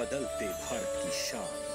बदलते भारत की शान।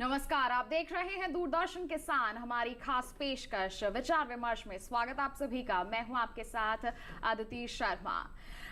नमस्कार, आप देख रहे हैं दूरदर्शन किसान। हमारी खास पेशकश विचार विमर्श में स्वागत आप सभी का। मैं हूं आपके साथ अदिति शर्मा।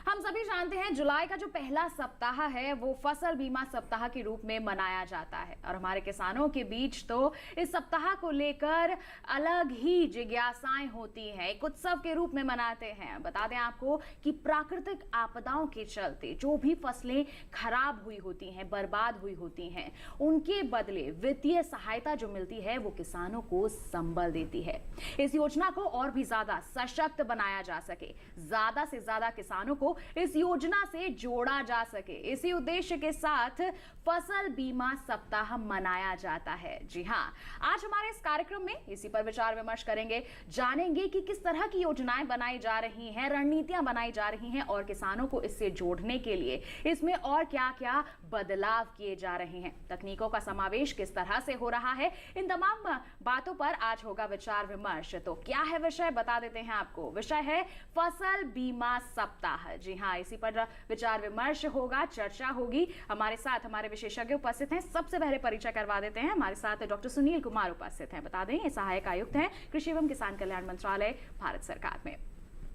हम सभी जानते हैं जुलाई का जो पहला सप्ताह है वो फसल बीमा सप्ताह के रूप में मनाया जाता है और हमारे किसानों के बीच तो इस सप्ताह को लेकर अलग ही जिज्ञासाएं होती हैं। एक उत्सव के रूप में मनाते हैं। बता दें आपको कि प्राकृतिक आपदाओं के चलते जो भी फसलें खराब हुई होती हैं, बर्बाद हुई होती हैं, उनके बदले वित्तीय सहायता जो मिलती है वो किसानों को संबल देती है। इस योजना को और भी ज्यादा सशक्त बनाया जा सके, ज्यादा से ज्यादा किसानों को इस योजना से जोड़ा जा सके, इसी उद्देश्य के साथ फसल बीमा सप्ताह मनाया जाता है। जी हां, आज हमारे इस कार्यक्रम में इसी पर विचार विमर्श करेंगे, जानेंगे कि किस तरह की योजनाएं बनाई जा रही हैं, रणनीतियां बनाई जा रही हैं और किसानों को इससे जोड़ने के लिए इसमें और क्या क्या बदलाव किए जा रहे हैं, तकनीकों का समावेश किस तरह से हो रहा है। इन तमाम बातों पर आज होगा विचार विमर्श। तो क्या है विषय, बता देते हैं आपको। विषय है फसल बीमा सप्ताह। जी हाँ, इसी पर विचार विमर्श होगा, चर्चा होगी। हमारे साथ हमारे विशेषज्ञ उपस्थित हैं। सबसे पहले परिचय करवा देते हैं। हमारे साथ डॉक्टर सुनील कुमार उपस्थित हैं। बता दें ये सहायक आयुक्त हैं कृषि एवं किसान कल्याण मंत्रालय भारत सरकार में।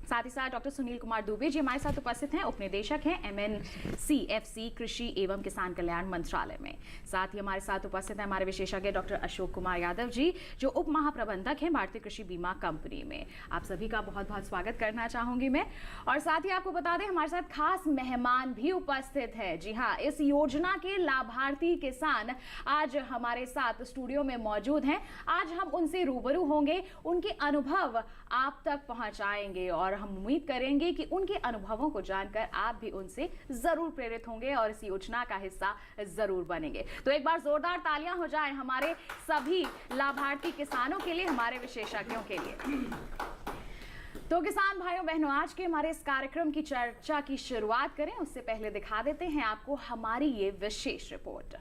साथ ही साथ डॉक्टर सुनील कुमार दुबे जी हमारे साथ उपस्थित हैं, उपनिदेशक हैं MNCFC कृषि एवं किसान कल्याण मंत्रालय में। साथ ही हमारे साथ उपस्थित हैं हमारे विशेषज्ञ डॉक्टर अशोक कुमार यादव जी जो उप महाप्रबंधक हैं भारतीय कृषि बीमा कंपनी में। आप सभी का बहुत बहुत स्वागत करना चाहूंगी मैं। और साथ ही आपको बता दें हमारे साथ खास मेहमान भी उपस्थित है। जी हाँ, इस योजना के लाभार्थी किसान आज हमारे साथ स्टूडियो में मौजूद हैं। आज हम उनसे रूबरू होंगे, उनके अनुभव आप तक पहुंचाएंगे और हम उम्मीद करेंगे कि उनके अनुभवों को जानकर आप भी उनसे जरूर प्रेरित होंगे और इस योजना का हिस्सा जरूर बनेंगे। तो एक बार जोरदार तालियां हो जाएं हमारे सभी लाभार्थी किसानों के लिए, हमारे विशेषज्ञों के लिए। तो किसान भाइयों बहनों, आज के हमारे इस कार्यक्रम की चर्चा की शुरुआत करें उससे पहले दिखा देते हैं आपको हमारी ये विशेष रिपोर्ट।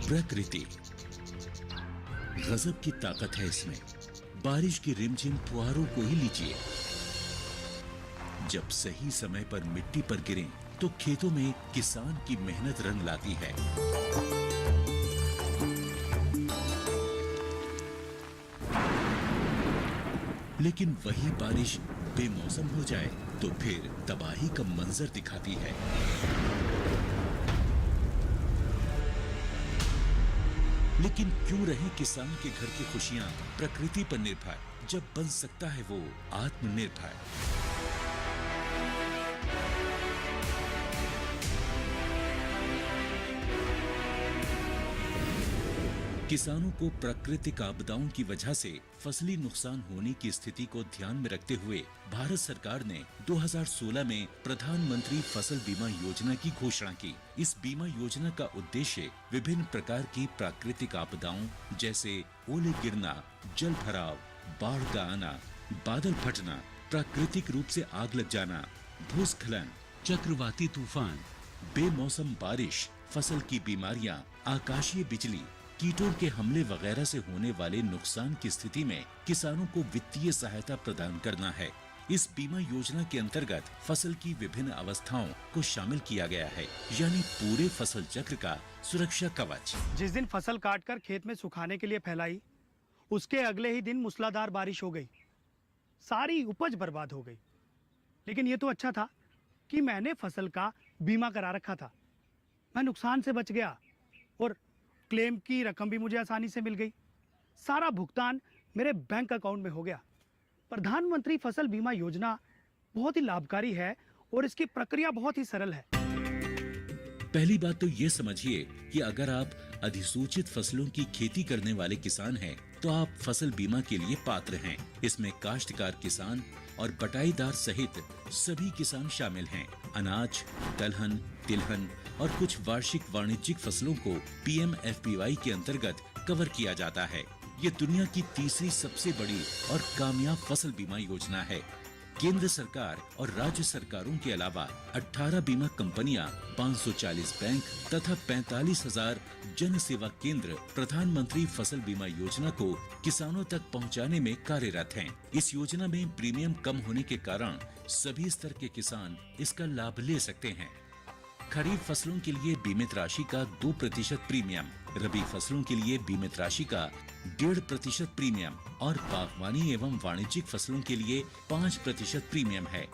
प्रकृति गजब की ताकत है इसमें। बारिश की रिमझिम फुहारों को ही लीजिए। जब सही समय पर मिट्टी पर गिरें तो खेतों में किसान की मेहनत रंग लाती है। लेकिन वही बारिश बेमौसम हो जाए तो फिर तबाही का मंजर दिखाती है। लेकिन क्यों रहे किसान के घर की खुशियां प्रकृति पर निर्भर, जब बन सकता है वो आत्मनिर्भर। किसानों को प्राकृतिक आपदाओं की वजह से फसली नुकसान होने की स्थिति को ध्यान में रखते हुए भारत सरकार ने 2016 में प्रधानमंत्री फसल बीमा योजना की घोषणा की। इस बीमा योजना का उद्देश्य विभिन्न प्रकार की प्राकृतिक आपदाओं जैसे ओले गिरना, जल भराव, बाढ़ का आना, बादल फटना, प्राकृतिक रूप से आग लग जाना, भूस्खलन, चक्रवाती तूफान, बेमौसम बारिश, फसल की बीमारियां, आकाशीय बिजली, कीटों के हमले वगैरह से होने वाले नुकसान की स्थिति में किसानों को वित्तीय सहायता प्रदान करना है। इस बीमा योजना के अंतर्गत फसल की विभिन्न अवस्थाओं को शामिल किया गया है, यानी पूरे फसल चक्र का सुरक्षा कवच। जिस दिन फसल काटकर खेत में सुखाने के लिए फैलाई, उसके अगले ही दिन मूसलाधार बारिश हो गई, सारी उपज बर्बाद हो गई। लेकिन ये तो अच्छा था कि मैंने फसल का बीमा करा रखा था, मैं नुकसान से बच गया और क्लेम की रकम भी मुझे आसानी से मिल गई। सारा भुगतान मेरे बैंक अकाउंट में हो गया। प्रधानमंत्री फसल बीमा योजना बहुत ही लाभकारी है और इसकी प्रक्रिया बहुत ही सरल है। पहली बात तो ये समझिए कि अगर आप अधिसूचित फसलों की खेती करने वाले किसान हैं, तो आप फसल बीमा के लिए पात्र हैं। इसमें काश्तकार किसान और बटाईदार सहित सभी किसान शामिल हैं। अनाज, दलहन, तिलहन और कुछ वार्षिक वाणिज्यिक फसलों को PMFBY के अंतर्गत कवर किया जाता है। ये दुनिया की तीसरी सबसे बड़ी और कामयाब फसल बीमा योजना है। केंद्र सरकार और राज्य सरकारों के अलावा 18 बीमा कंपनियां, 540 बैंक तथा 45,000 जन सेवा केंद्र प्रधानमंत्री फसल बीमा योजना को किसानों तक पहुंचाने में कार्यरत हैं। इस योजना में प्रीमियम कम होने के कारण सभी स्तर के किसान इसका लाभ ले सकते हैं। खरीफ फसलों के लिए बीमित राशि का 2% प्रीमियम, रबी फसलों के लिए बीमित राशि का 1.5% प्रीमियम और बागवानी एवं वाणिज्यिक फसलों के लिए 5% प्रीमियम है।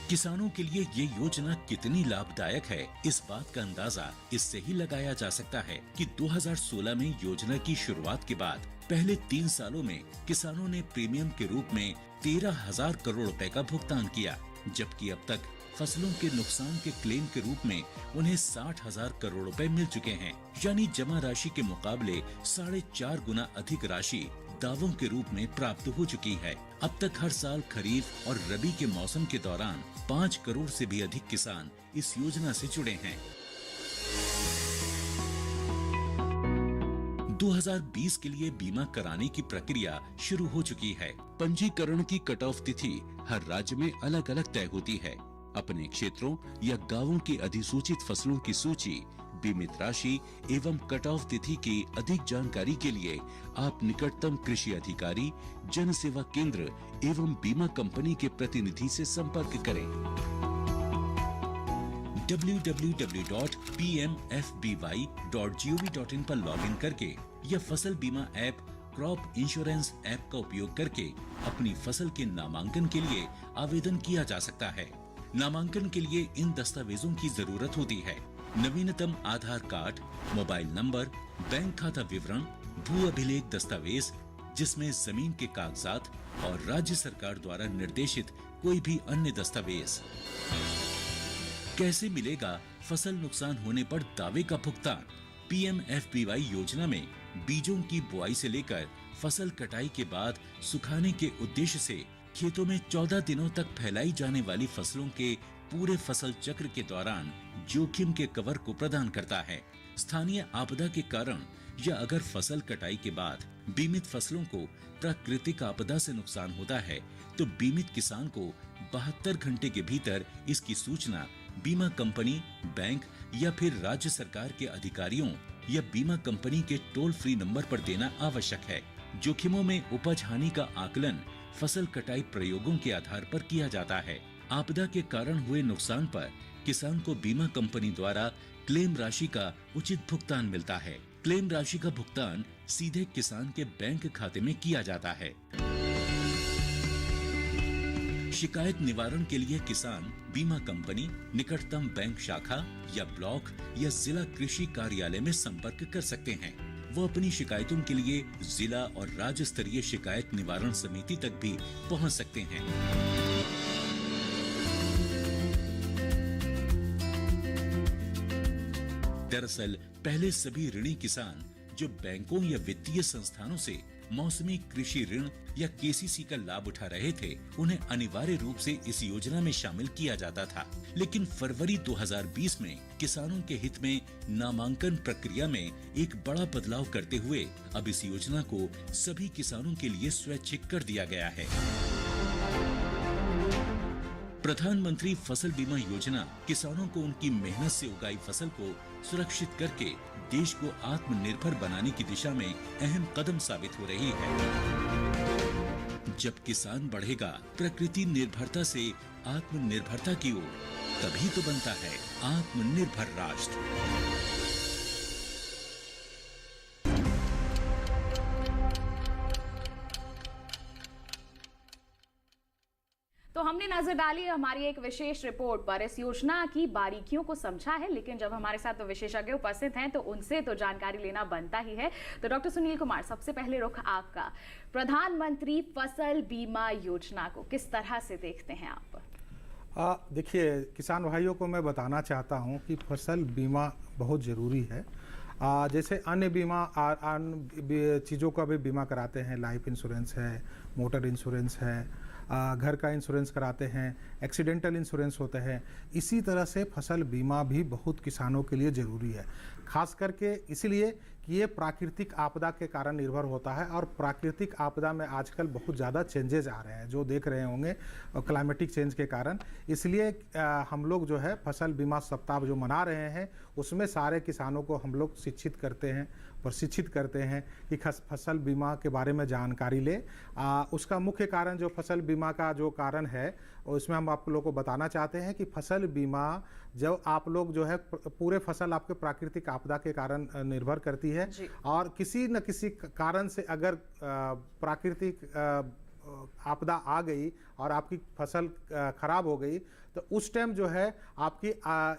किसानों के लिए ये योजना कितनी लाभदायक है, इस बात का अंदाजा इससे ही लगाया जा सकता है कि 2016 में योजना की शुरुआत के बाद पहले 3 सालों में किसानों ने प्रीमियम के रूप में 13,000 करोड़ रुपए का भुगतान किया, जबकि अब तक फसलों के नुकसान के क्लेम के रूप में उन्हें 60,000 करोड़ रुपए मिल चुके हैं। यानी जमा राशि के मुकाबले 4.5 गुना अधिक राशि दावों के रूप में प्राप्त हो चुकी है। अब तक हर साल खरीफ और रबी के मौसम के दौरान 5 करोड़ से भी अधिक किसान इस योजना से जुड़े हैं। 2020 के लिए बीमा कराने की प्रक्रिया शुरू हो चुकी है। पंजीकरण की कट ऑफ तिथि हर राज्य में अलग अलग तय होती है। अपने क्षेत्रों या गांवों की अधिसूचित फसलों की सूची, बीमित राशि एवं कट ऑफ तिथि की अधिक जानकारी के लिए आप निकटतम कृषि अधिकारी, जन सेवा केंद्र एवं बीमा कंपनी के प्रतिनिधि से संपर्क करें। www.pmfby.gov.in पर लॉगिन करके या फसल बीमा ऐप क्रॉप इंश्योरेंस ऐप का उपयोग करके अपनी फसल के नामांकन के लिए आवेदन किया जा सकता है। नामांकन के लिए इन दस्तावेजों की जरूरत होती है: नवीनतम आधार कार्ड, मोबाइल नंबर, बैंक खाता विवरण, भू अभिलेख दस्तावेज जिसमें जमीन के कागजात और राज्य सरकार द्वारा निर्देशित कोई भी अन्य दस्तावेज। कैसे मिलेगा फसल नुकसान होने पर दावे का भुगतान? PMFBY योजना में बीजों की बुआई से लेकर फसल कटाई के बाद सुखाने के उद्देश्य से खेतों में 14 दिनों तक फैलाई जाने वाली फसलों के पूरे फसल चक्र के दौरान जोखिम के कवर को प्रदान करता है। स्थानीय आपदा के कारण या अगर फसल कटाई के बाद बीमित फसलों को प्राकृतिक आपदा से नुकसान होता है, तो बीमित किसान को 72 घंटे के भीतर इसकी सूचना बीमा कंपनी, बैंक या फिर राज्य सरकार के अधिकारियों या बीमा कंपनी के टोल फ्री नंबर पर देना आवश्यक है। जोखिमों में उपज हानि का आकलन फसल कटाई प्रयोगों के आधार पर किया जाता है। आपदा के कारण हुए नुकसान पर किसान को बीमा कंपनी द्वारा क्लेम राशि का उचित भुगतान मिलता है। क्लेम राशि का भुगतान सीधे किसान के बैंक खाते में किया जाता है। शिकायत निवारण के लिए किसान बीमा कंपनी, निकटतम बैंक शाखा या ब्लॉक या जिला कृषि कार्यालय में संपर्क कर सकते हैं। वो अपनी शिकायतों के लिए जिला और राज्य स्तरीय शिकायत निवारण समिति तक भी पहुंच सकते हैं। दरअसल पहले सभी ऋणी किसान जो बैंकों या वित्तीय संस्थानों से मौसमी कृषि ऋण या KCC का लाभ उठा रहे थे, उन्हें अनिवार्य रूप से इस योजना में शामिल किया जाता था। लेकिन फरवरी 2020 में किसानों के हित में नामांकन प्रक्रिया में एक बड़ा बदलाव करते हुए अब इस योजना को सभी किसानों के लिए स्वैच्छिक कर दिया गया है। प्रधानमंत्री फसल बीमा योजना किसानों को उनकी मेहनत से उगाई फसल को सुरक्षित करके देश को आत्मनिर्भर बनाने की दिशा में अहम कदम साबित हो रही है। जब किसान बढ़ेगा प्रकृति निर्भरता से आत्मनिर्भरता की ओर, तभी तो बनता है आत्मनिर्भर राष्ट्र। तो हमने नजर डाली हमारी एक विशेष रिपोर्ट पर, इस योजना की बारीकियों को समझा है, लेकिन जब हमारे साथ तो विशेषज्ञ उपस्थित हैं तो उनसे तो जानकारी लेना बनता ही है। तो डॉक्टर सुनील कुमार, सबसे पहले रुख आपका, प्रधानमंत्री फसल बीमा योजना को किस तरह से देखते हैं आप? देखिए, किसान भाइयों को मैं बताना चाहता हूं कि फसल बीमा बहुत ज़रूरी है। जैसे अन्य बीमा अन्य चीज़ों का भी बीमा कराते हैं, लाइफ इंश्योरेंस है, मोटर इंश्योरेंस है, घर का इंश्योरेंस कराते हैं, एक्सीडेंटल इंश्योरेंस होते हैं। इसी तरह से फसल बीमा भी बहुत किसानों के लिए ज़रूरी है, खास करके इसलिए कि ये प्राकृतिक आपदा के कारण निर्भर होता है और प्राकृतिक आपदा में आजकल बहुत ज़्यादा चेंजेज आ रहे हैं, जो देख रहे होंगे क्लाइमेटिक चेंज के कारण। इसलिए हम लोग जो है फसल बीमा सप्ताह जो मना रहे हैं उसमें सारे किसानों को हम लोग शिक्षित करते हैं, प्रशिक्षित करते हैं कि फसल बीमा के बारे में जानकारी ले। उसका मुख्य कारण जो फसल बीमा का जो कारण है उसमें हम आप लोगों को बताना चाहते हैं कि फसल बीमा जब आप लोग जो है पूरे फसल आपके प्राकृतिक आपदा के कारण निर्भर करती है और किसी न किसी कारण से अगर प्राकृतिक आपदा आ गई और आपकी फसल खराब हो गई तो उस टाइम जो है आपकी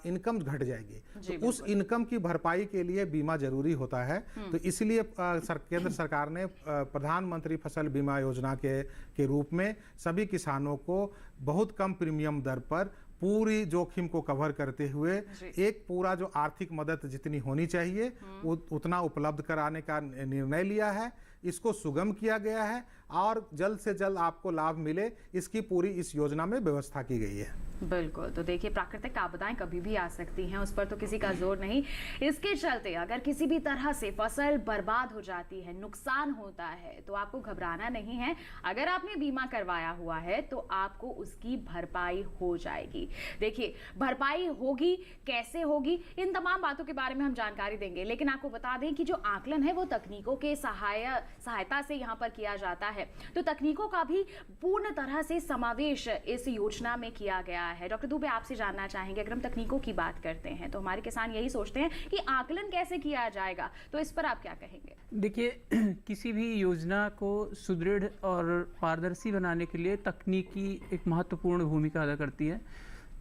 इनकम घट जाएगी। तो उस इनकम की भरपाई के लिए बीमा जरूरी होता है। तो इसलिए केंद्र सरकार ने प्रधानमंत्री फसल बीमा योजना के रूप में सभी किसानों को बहुत कम प्रीमियम दर पर पूरी जोखिम को कवर करते हुए एक पूरा जो आर्थिक मदद जितनी होनी चाहिए उतना उपलब्ध कराने का निर्णय लिया है। इसको सुगम किया गया है और जल्द से जल्द आपको लाभ मिले इसकी पूरी इस योजना में व्यवस्था की गई है। बिल्कुल, तो देखिए प्राकृतिक आपदाएं कभी भी आ सकती हैं, उस पर तो किसी का जोर नहीं। इसके चलते अगर किसी भी तरह से फसल बर्बाद हो जाती है, नुकसान होता है, तो आपको घबराना नहीं है। अगर आपने बीमा करवाया हुआ है तो आपको उसकी भरपाई हो जाएगी। देखिए भरपाई होगी, कैसे होगी, इन तमाम बातों के बारे में हम जानकारी देंगे। लेकिन आपको बता दें कि जो आकलन है वो तकनीकों के सहायता से यहाँ पर किया जाता है, तो तकनीकों का भी पूर्ण तरह से समावेश इस योजना में किया गया है। डॉक्टर दुबे, आपसे जानना चाहेंगे, अगर हम तकनीकों की बात करते हैं तो हमारे किसान यही सोचते हैं कि आकलन कैसे किया जाएगा, तो इस पर आप क्या कहेंगे? देखिए किसी भी योजना को सुदृढ़ और पारदर्शी बनाने के लिए तकनीकी एक महत्वपूर्ण भूमिका अदा करती है।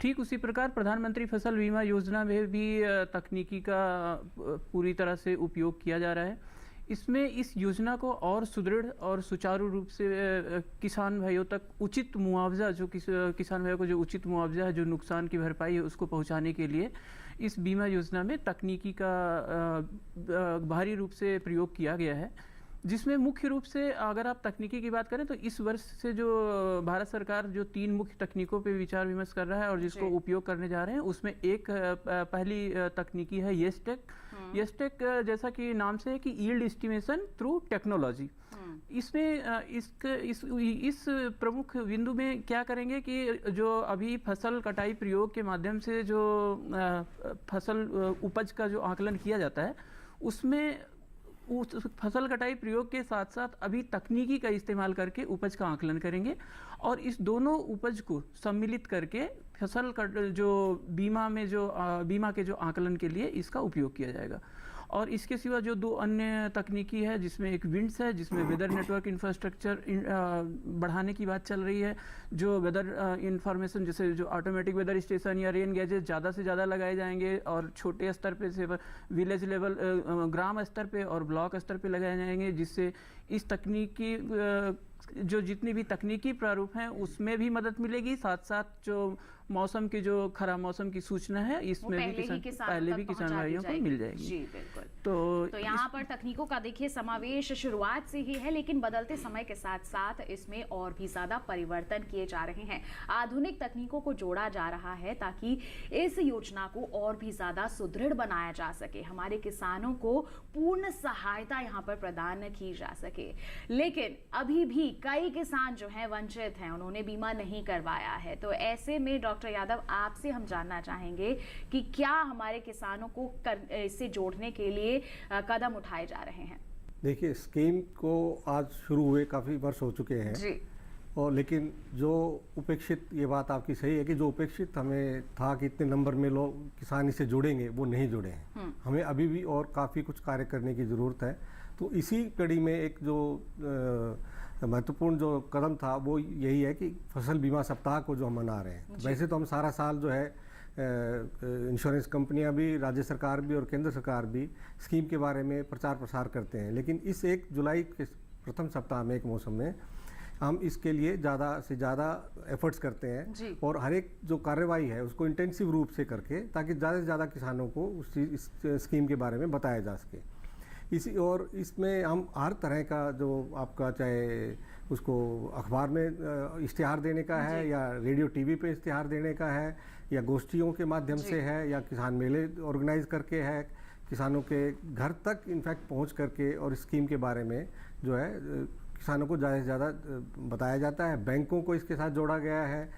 ठीक उसी प्रकार प्रधानमंत्री फसल बीमा योजना में भी तकनीकी का पूरी तरह से उपयोग किया जा रहा है। इसमें इस योजना को और सुदृढ़ और सुचारू रूप से किसान भाइयों तक उचित मुआवजा, जो किसान भाइयों को जो उचित मुआवजा है, जो नुकसान की भरपाई है, उसको पहुंचाने के लिए इस बीमा योजना में तकनीकी का भारी रूप से प्रयोग किया गया है। जिसमें मुख्य रूप से अगर आप तकनीकी की बात करें तो इस वर्ष से जो भारत सरकार जो 3 मुख्य तकनीकों पे विचार विमर्श कर रहा है और जिसको उपयोग करने जा रहे हैं, उसमें एक पहली तकनीकी है येस्टेक। येस्टेक जैसा कि नाम से है कि यील्ड एस्टिमेशन थ्रू टेक्नोलॉजी। इसमें इस प्रमुख बिंदु में क्या करेंगे कि जो अभी फसल कटाई प्रयोग के माध्यम से जो फसल उपज का जो आकलन किया जाता है, उसमें उस फसल कटाई प्रयोग के साथ साथ अभी तकनीकी का इस्तेमाल करके उपज का आकलन करेंगे और इस दोनों उपज को सम्मिलित करके फसल का जो बीमा के जो आकलन के लिए इसका उपयोग किया जाएगा। और इसके सिवा जो 2 अन्य तकनीकी है, जिसमें एक विंड्स है, जिसमें वेदर नेटवर्क इंफ्रास्ट्रक्चर बढ़ाने की बात चल रही है, जो वेदर इंफॉर्मेशन जैसे जो ऑटोमेटिक वेदर स्टेशन या रेन गैजेट ज़्यादा से ज़्यादा लगाए जाएंगे और छोटे स्तर पे से विलेज लेवल, ग्राम स्तर पे और ब्लॉक स्तर पे लगाए जाएंगे, जिससे इस तकनीकी जो जितनी भी तकनीकी प्रारूप हैं उसमें भी मदद मिलेगी। साथ साथ जो मौसम की जो खराब मौसम की सूचना है इसमें भी किसान भाइयों को मिल जाएगी। जी बिल्कुल। तो यहाँ पर तकनीकों का देखिए समावेश शुरुआत से ही है, लेकिन बदलते समय के साथ साथ इसमें और भी ज्यादा परिवर्तन किए जा रहे हैं। आधुनिक तकनीकों को जोड़ा जा रहा है ताकि इस योजना को और भी ज्यादा सुदृढ़ बनाया जा सके, हमारे किसानों को पूर्ण सहायता यहाँ पर प्रदान की जा सके। लेकिन अभी भी कई किसान जो हैं वंचित हैं, उन्होंने बीमा नहीं करवाया है। तो ऐसे में डॉक्टर यादव, आपसे हम जानना चाहेंगे कि क्या हमारे किसानों को इससे जोड़ने के लिए कदम उठाए जा रहे हैं? देखिए, स्कीम को आज शुरू हुए काफ़ी वर्ष हो चुके हैं जी। और लेकिन जो उपेक्षित, ये बात आपकी सही है कि जो उपेक्षित हमें था कि इतने नंबर में लोग किसान इससे जुड़ेंगे, वो नहीं जुड़े हैं। हमें अभी भी और काफ़ी कुछ कार्य करने की ज़रूरत है। तो इसी कड़ी में एक जो महत्वपूर्ण जो कदम था वो यही है कि फसल बीमा सप्ताह को जो हम मना रहे हैं। वैसे तो हम सारा साल जो है इंश्योरेंस कंपनियां भी, राज्य सरकार भी और केंद्र सरकार भी स्कीम के बारे में प्रचार प्रसार करते हैं, लेकिन इस 1 जुलाई के प्रथम सप्ताह में एक मौसम में हम इसके लिए ज़्यादा से ज़्यादा एफर्ट्स करते हैं और हर एक जो कार्रवाई है उसको इंटेंसिव रूप से करके, ताकि ज़्यादा से ज़्यादा किसानों को इस स्कीम के बारे में बताया जा सके। और इसमें हम हर तरह का जो आपका, चाहे उसको अखबार में इश्तिहार देने का है या रेडियो टीवी पे इश्तिहार देने का है या गोष्ठियों के माध्यम से है या किसान मेले ऑर्गेनाइज करके है, किसानों के घर तक इनफैक्ट पहुंच करके और स्कीम के बारे में जो है किसानों को ज़्यादा से ज़्यादा बताया जाता है। बैंकों को इसके साथ जोड़ा गया है,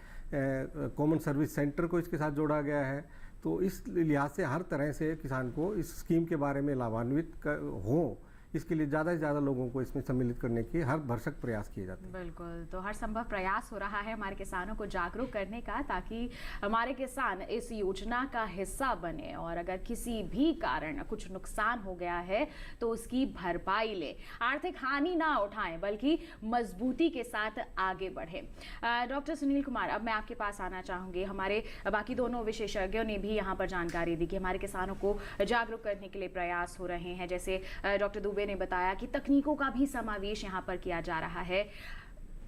कॉमन सर्विस सेंटर को इसके साथ जोड़ा गया है। तो इस लिहाज से हर तरह से किसान को इस स्कीम के बारे में लाभान्वित हो, इसके लिए ज़्यादा से ज़्यादा लोगों को इसमें सम्मिलित करने के हर भरसक प्रयास किए जाते हैं। बिल्कुल, तो हर संभव प्रयास हो रहा है हमारे किसानों को जागरूक करने का, ताकि हमारे किसान इस योजना का हिस्सा बने और अगर किसी भी कारण कुछ नुकसान हो गया है तो उसकी भरपाई ले, आर्थिक हानि ना उठाएं बल्कि मजबूती के साथ आगे बढ़े। डॉक्टर सुनील कुमार, अब मैं आपके पास आना चाहूँगी। हमारे बाकी दोनों विशेषज्ञों ने भी यहाँ पर जानकारी दी कि हमारे किसानों को जागरूक करने के लिए प्रयास हो रहे हैं। जैसे डॉक्टर दुबे ने बताया कि तकनीकों का भी समावेश यहाँ पर किया जा रहा है।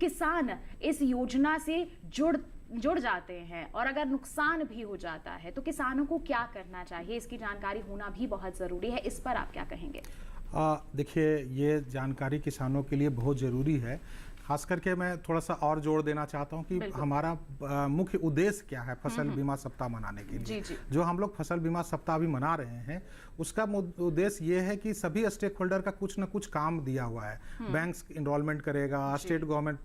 किसान इस योजना से जुड़ जाते हैं और अगर नुकसान भी हो जाता है तो किसानों को क्या करना चाहिए, इसकी जानकारी होना भी बहुत ज़रूरी है। इस पर आप क्या कहेंगे? देखिए, ये जानकारी किसानों के लिए बहुत ज़रूरी है। खास करके मैं थोड़ा सा और जोड़ देना चाहता हूं कि हमारा मुख्य उद्देश्य क्या है फसल बीमा सप्ताह मनाने के लिए। जी। जो हम लोग फसल बीमा सप्ताह भी मना रहे हैं, उसका उद्देश्य ये है कि सभी स्टेक होल्डर का कुछ ना कुछ काम दिया हुआ है। बैंक्स इनरोलमेंट करेगा, स्टेट गवर्नमेंट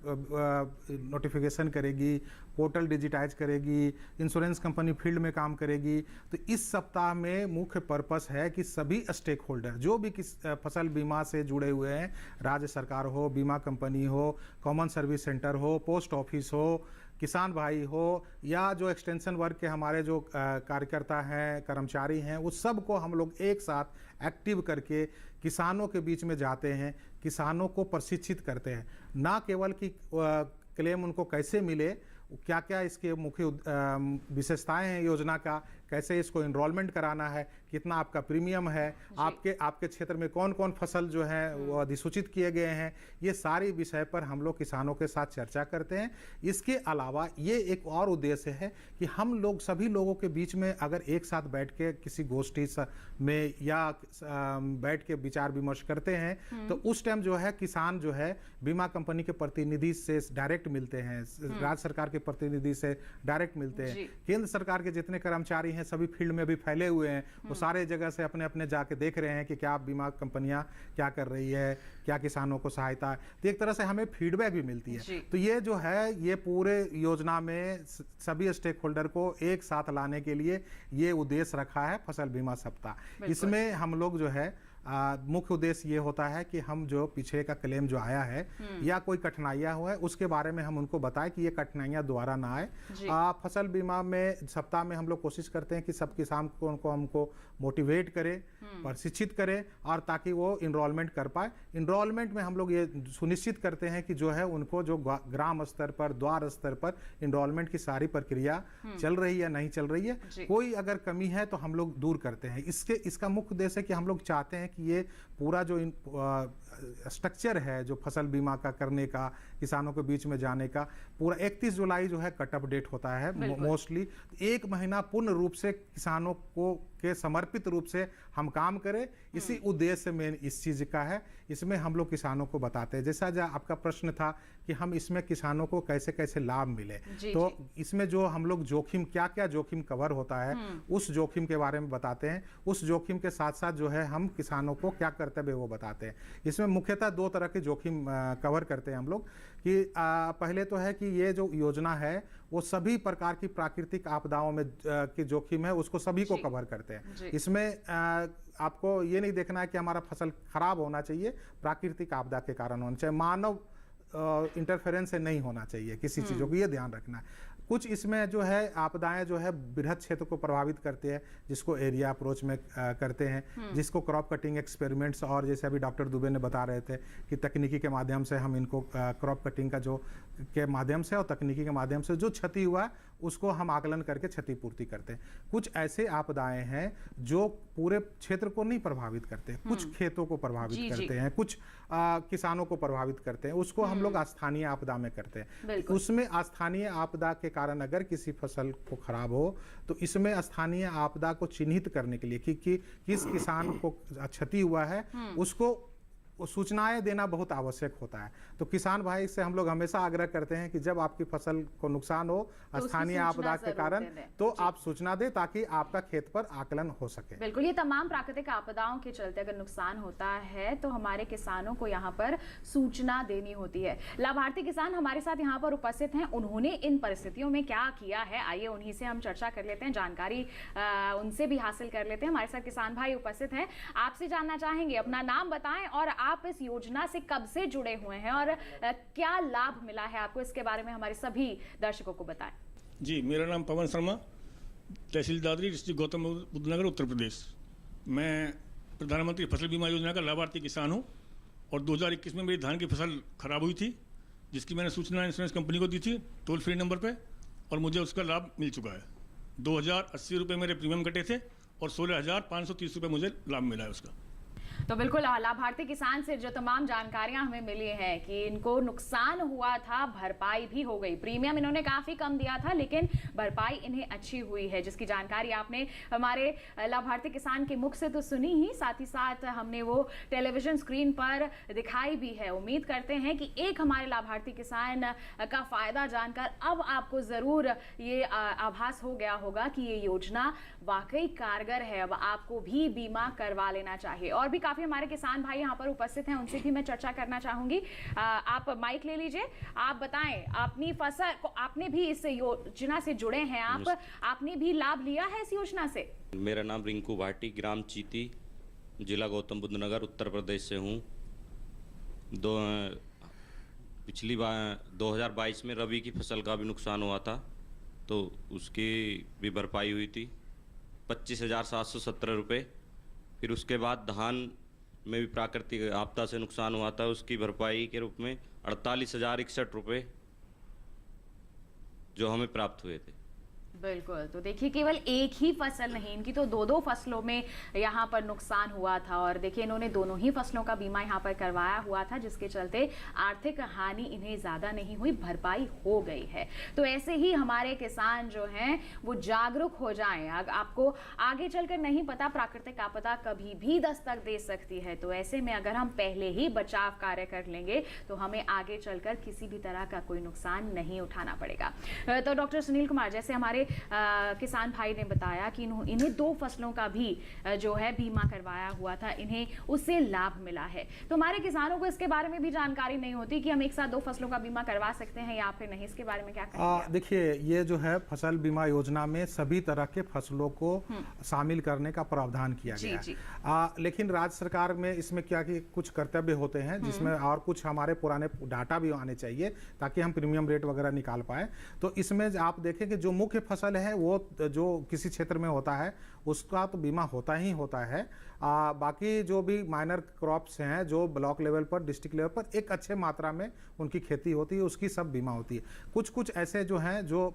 नोटिफिकेशन करेगी, पोर्टल डिजिटाइज करेगी, इंश्योरेंस कंपनी फील्ड में काम करेगी। तो इस सप्ताह में मुख्य पर्पस है कि सभी स्टेक होल्डर जो भी फसल बीमा से जुड़े हुए हैं, राज्य सरकार हो, बीमा कंपनी हो, कॉमन सर्विस सेंटर हो, पोस्ट ऑफिस हो, किसान भाई हो या जो एक्सटेंशन वर्क के हमारे जो कार्यकर्ता हैं, कर्मचारी हैं, उस सब को हम लोग एक साथ एक्टिव करके किसानों के बीच में जाते हैं, किसानों को प्रशिक्षित करते हैं। ना केवल कि क्लेम उनको कैसे मिले, क्या क्या इसके मुख्य विशेषताएं हैं योजना का, कैसे इसको इनरोलमेंट कराना है, कितना आपका प्रीमियम है, आपके क्षेत्र में कौन कौन फसल जो है वो अधिसूचित किए गए हैं, ये सारी विषय पर हम लोग किसानों के साथ चर्चा करते हैं। इसके अलावा ये एक और उद्देश्य है कि हम लोग सभी लोगों के बीच में अगर एक साथ बैठ के किसी गोष्ठी में या बैठ के विचार विमर्श करते हैं तो उस टाइम जो है किसान जो है बीमा कंपनी के प्रतिनिधि से डायरेक्ट मिलते हैं, राज्य सरकार के प्रतिनिधि से डायरेक्ट मिलते हैं, केंद्र सरकार के जितने कर्मचारी हैं सभी फील्ड में अभी फैले हुए हैं, वो सारे जगह से अपने अपने जाके देख रहे हैं कि क्या बीमा कंपनियां क्या कर रही है, क्या किसानों को सहायता है। तो एक तरह से हमें फीडबैक भी मिलती है। तो ये जो है ये पूरे योजना में सभी स्टेक होल्डर को एक साथ लाने के लिए ये उद्देश्य रखा है फसल बीमा सप्ताह। इसमें हम लोग जो है मुख्य उद्देश्य ये होता है कि हम जो पीछे का क्लेम जो आया है या कोई कठिनाइयां हुआ है उसके बारे में हम उनको बताएं कि ये कठिनाइयां दोबारा ना आए। फसल बीमा में सप्ताह में हम लोग कोशिश करते हैं कि सब किसान को हमको मोटिवेट करें, प्रशिक्षित करें और ताकि वो इनरोलमेंट कर पाए। इनरोलमेंट में हम लोग ये सुनिश्चित करते हैं कि जो है उनको जो ग्राम स्तर पर, द्वार स्तर पर इनरोलमेंट की सारी प्रक्रिया चल रही है नहीं चल रही है, कोई अगर कमी है तो हम लोग दूर करते हैं। इसका मुख्य उद्देश्य है कि हम लोग चाहते हैं कि ये पूरा जो स्ट्रक्चर है जो फसल बीमा का करने का, किसानों के बीच में जाने का, पूरा 31 जुलाई जो है कट ऑफ डेट होता है मोस्टली। एक महीना पूर्ण रूप से किसानों को के समर्पित रूप से हम काम करें, इसी उद्देश्य में इस चीज का है। इसमें हम लोग किसानों को बताते हैं, जैसा आपका प्रश्न था कि हम इसमें किसानों को कैसे कैसे लाभ मिले, तो इसमें जो हम लोग जोखिम, क्या क्या जोखिम कवर होता है उस जोखिम के बारे में बताते हैं। उस जोखिम के साथ साथ जो है हम किसानों को क्या कर्तव्य वो बताते हैं। इसमें मुख्यतः 2 तरह के जोखिम कवर करते हैं हम लोग कि पहले तो है कि ये जो योजना है वो सभी प्रकार की प्राकृतिक आपदाओं में की जोखिम है उसको सभी को कवर करते हैं। इसमें आपको ये नहीं देखना है कि हमारा फसल खराब होना चाहिए, प्राकृतिक आपदा के कारण होना चाहिए, मानव इंटरफेरेंस से नहीं होना चाहिए किसी चीज़ों को, ये ध्यान रखना है। कुछ इसमें जो है आपदाएं जो है बृहद क्षेत्र को प्रभावित करते हैं, जिसको एरिया अप्रोच में करते हैं, जिसको क्रॉप कटिंग एक्सपेरिमेंट्स और जैसे अभी डॉक्टर दुबे ने बता रहे थे कि तकनीकी के माध्यम से हम इनको क्रॉप कटिंग का जो के माध्यम से और तकनीकी के माध्यम से जो क्षति हुआ है उसको हम आकलन करके क्षतिपूर्ति करते हैं। कुछ ऐसे आपदाएं हैं जो पूरे क्षेत्र को नहीं प्रभावित करते, कुछ खेतों को प्रभावित करते हैं, कुछ किसानों को प्रभावित करते हैं, उसको हम लोग स्थानीय आपदा में करते हैं। उसमें स्थानीय आपदा के कारण अगर किसी फसल को खराब हो तो इसमें स्थानीय आपदा को चिन्हित करने के लिए कि किस किसान को क्षति हुआ है उसको सूचनाएं देना बहुत आवश्यक होता है। तो किसान भाई से हम लोग हमेशा आग्रह करते हैं कि जब आपकी फसल को नुकसान हो स्थानीय आपदा के कारण तो आप सूचना दें ताकि आपका खेत पर आकलन हो सके। बिल्कुल, ये तमाम प्राकृतिक आपदाओं के चलते अगर नुकसान होता है तो हमारे किसानों को यहाँ पर सूचना देनी होती है। लाभार्थी किसान हमारे साथ यहाँ पर उपस्थित हैं, उन्होंने इन परिस्थितियों में क्या किया है, आइए उन्हीं से हम चर्चा कर लेते हैं, जानकारी उनसे भी हासिल कर लेते हैं। हमारे साथ किसान भाई उपस्थित हैं, आपसे जानना चाहेंगे, अपना नाम बताएं और आप इस योजना से कब से जुड़े हुए हैं और क्या लाभ मिला है आपको, इसके बारे में हमारे सभी दर्शकों को बताएं। जी, मेरा नाम पवन शर्मा, तहसील दादरी, डिस्ट्रिक्ट गौतम बुद्ध नगर, उत्तर प्रदेश। मैं प्रधानमंत्री फसल बीमा योजना का लाभार्थी किसान हूं और 2021 में मेरी धान की फसल खराब हुई थी जिसकी मैंने सूचना इंश्योरेंस कंपनी को दी थी टोल फ्री नंबर पे और मुझे उसका लाभ मिल चुका है। 2080 रुपये मेरे प्रीमियम कटे थे और 16,530 रुपये मुझे लाभ मिला है उसका। तो बिल्कुल लाभार्थी किसान से जो तमाम जानकारियां हमें मिली हैं कि इनको नुकसान हुआ था, भरपाई भी हो गई, प्रीमियम इन्होंने काफी कम दिया था लेकिन भरपाई इन्हें अच्छी हुई है, जिसकी जानकारी आपने हमारे लाभार्थी किसान के मुख से तो सुनी ही, साथ ही साथ हमने वो टेलीविजन स्क्रीन पर दिखाई भी है। उम्मीद करते हैं कि एक हमारे लाभार्थी किसान का फायदा जानकर अब आपको जरूर ये आभास हो गया होगा कि ये योजना वाकई कारगर है, अब आपको भी बीमा करवा लेना चाहिए। और भी काफी हमारे किसान भाई यहाँ पर उपस्थित हैं, उनसे भी मैं चर्चा करना चाहूंगी। आप माइक ले लीजिए, आप बताएं अपनी फसल को, आपने भी इस योजना से जुड़े हैं, आपने भी लाभ लिया है इस योजना से? मेरा नाम रिंकू भाटी, ग्राम चीती, जिला गौतम बुद्ध नगर, उत्तर प्रदेश से हूँ। पिछली बार 2022 में रबी की फसल का भी नुकसान हुआ था तो उसकी भी भरपाई हुई थी 25,717 रुपये। फिर उसके बाद धान में भी प्राकृतिक आपदा से नुकसान हुआ था, उसकी भरपाई के रूप में 48,061 रुपये जो हमें प्राप्त हुए थे। बिल्कुल, तो देखिए केवल एक ही फसल नहीं, इनकी तो दो फसलों में यहाँ पर नुकसान हुआ था और देखिए इन्होंने दोनों ही फसलों का बीमा यहाँ पर करवाया हुआ था, जिसके चलते आर्थिक हानि इन्हें ज्यादा नहीं हुई, भरपाई हो गई है। तो ऐसे ही हमारे किसान जो हैं वो जागरूक हो जाएं। आपको आगे चलकर नहीं पता, प्राकृतिक आपदा कभी भी दस्तक दे सकती है, तो ऐसे में अगर हम पहले ही बचाव कार्य कर लेंगे तो हमें आगे चलकर किसी भी तरह का कोई नुकसान नहीं उठाना पड़ेगा। तो डॉक्टर सुनील कुमार, जैसे हमारे किसान भाई ने बताया कि इन्हें 2 फसलों का भी जो है बीमा करवाया हुआ था, इन्हें उससे लाभ मिला है। तो हमारे किसानों को इसके बारे में भी जानकारी नहीं होती कि हम एक साथ 2 फसलों का बीमा करवा सकते हैं या फिर नहीं, इसके बारे में क्या कहेंगे? देखिए, ये जो है फसल बीमा योजना में सभी तरह के फसलों को शामिल करने का प्रावधान किया गया है। लेकिन राज्य सरकार में इसमें क्या कि कुछ कर्तव्य होते हैं जिसमें और कुछ हमारे पुराने डाटा भी आने चाहिए ताकि हम प्रीमियम रेट वगैरह निकाल पाए। तो इसमें आप देखें कि जो मुख्य फसल है वो जो किसी क्षेत्र में होता है उसका तो बीमा होता ही होता है। बाकी जो भी माइनर क्रॉप्स हैं जो ब्लॉक लेवल पर, डिस्ट्रिक्ट लेवल पर एक अच्छे मात्रा में उनकी खेती होती है, उसकी सब बीमा होती है। कुछ ऐसे जो हैं जो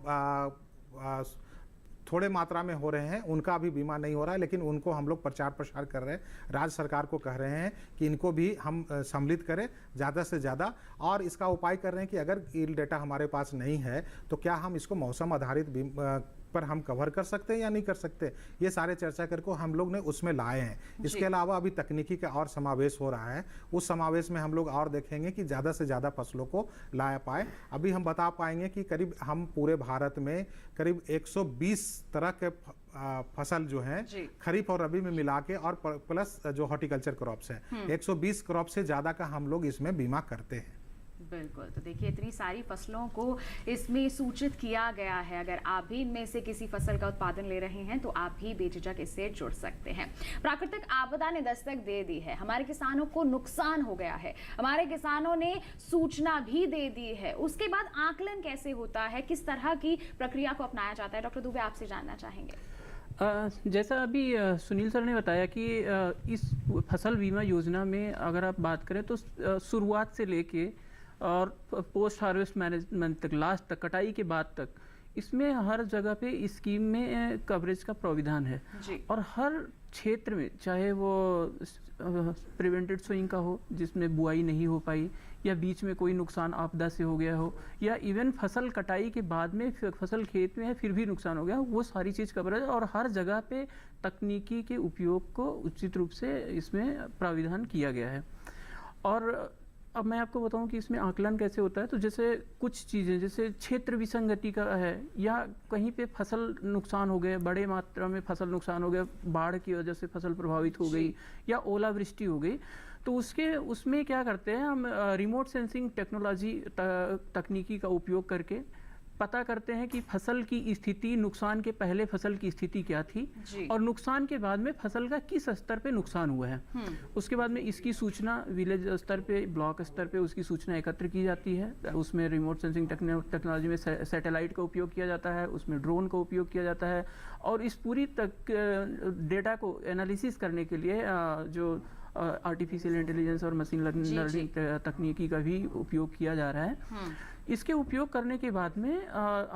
थोड़े मात्रा में हो रहे हैं उनका भी बीमा नहीं हो रहा है, लेकिन उनको हम लोग प्रचार प्रसार कर रहे हैं, राज्य सरकार को कह रहे हैं कि इनको भी हम सम्मिलित करें ज़्यादा से ज़्यादा। और इसका उपाय कर रहे हैं कि अगर यील्ड डेटा हमारे पास नहीं है तो क्या हम इसको मौसम आधारित पर हम कवर कर सकते हैं या नहीं कर सकते, ये सारे चर्चा करके हम लोग ने उसमें लाए हैं। इसके अलावा अभी तकनीकी का और समावेश हो रहा है, उस समावेश में हम लोग और देखेंगे कि ज़्यादा से ज़्यादा फसलों को ला पाए। अभी हम बता पाएंगे कि करीब हम पूरे भारत में करीब 120 तरह के फसल जो हैं खरीफ और रबी में मिला के और प्लस जो हॉर्टिकल्चर क्रॉप्स हैं 120 क्रॉप से ज़्यादा का हम लोग इसमें बीमा करते हैं। बिल्कुल, तो देखिए इतनी सारी फसलों को इसमें सूचित किया गया है। अगर आप भी इनमें से किसी फसल का उत्पादन ले रहे हैं तो आप भी बेझिझक इससे जुड़ सकते हैं। प्राकृतिक आपदा ने दस्तक दे दी है, हमारे किसानों को नुकसान हो गया है, हमारे किसानों ने सूचना भी दे दी है, उसके बाद आकलन कैसे होता है, किस तरह की प्रक्रिया को अपनाया जाता है, डॉक्टर दुबे आपसे जानना चाहेंगे। जैसा अभी सुनील सर ने बताया कि इस फसल बीमा योजना में अगर आप बात करें तो शुरुआत से लेके और पोस्ट हार्वेस्ट मैनेजमेंट तक, लास्ट तक, कटाई के बाद तक इसमें हर जगह पे इस स्कीम में कवरेज का प्राविधान है जी। और हर क्षेत्र में, चाहे वो प्रिवेंटेड सोइंग का हो जिसमें बुआई नहीं हो पाई, या बीच में कोई नुकसान आपदा से हो गया हो, या इवन फसल कटाई के बाद में फसल खेत में है फिर भी नुकसान हो गया, वो सारी चीज़ कवर है। और हर जगह पे तकनीकी के उपयोग को उचित रूप से इसमें प्राविधान किया गया है। और अब मैं आपको बताऊं कि इसमें आकलन कैसे होता है। तो जैसे कुछ चीज़ें, जैसे क्षेत्र विसंगति का है, या कहीं पे फसल नुकसान हो गए, बड़े मात्रा में फसल नुकसान हो गया, बाढ़ की वजह से फसल प्रभावित हो गई या ओलावृष्टि हो गई, तो उसमें क्या करते हैं हम, रिमोट सेंसिंग टेक्नोलॉजी तकनीकी का उपयोग करके पता करते हैं कि फसल की स्थिति, नुकसान के पहले फसल की स्थिति क्या थी और नुकसान के बाद में फसल का किस स्तर पे नुकसान हुआ है। उसके बाद में इसकी सूचना विलेज स्तर पे, ब्लॉक स्तर पे उसकी सूचना एकत्र की जाती है। उसमें रिमोट सेंसिंग टेक्नोलॉजी में सैटेलाइट का उपयोग किया जाता है, उसमें ड्रोन का उपयोग किया जाता है, और इस पूरी डेटा को एनालिसिस करने के लिए जो आर्टिफिशियल इंटेलिजेंस और मशीन लर्निंग तकनीकी का भी उपयोग किया जा रहा है। इसके उपयोग करने के बाद में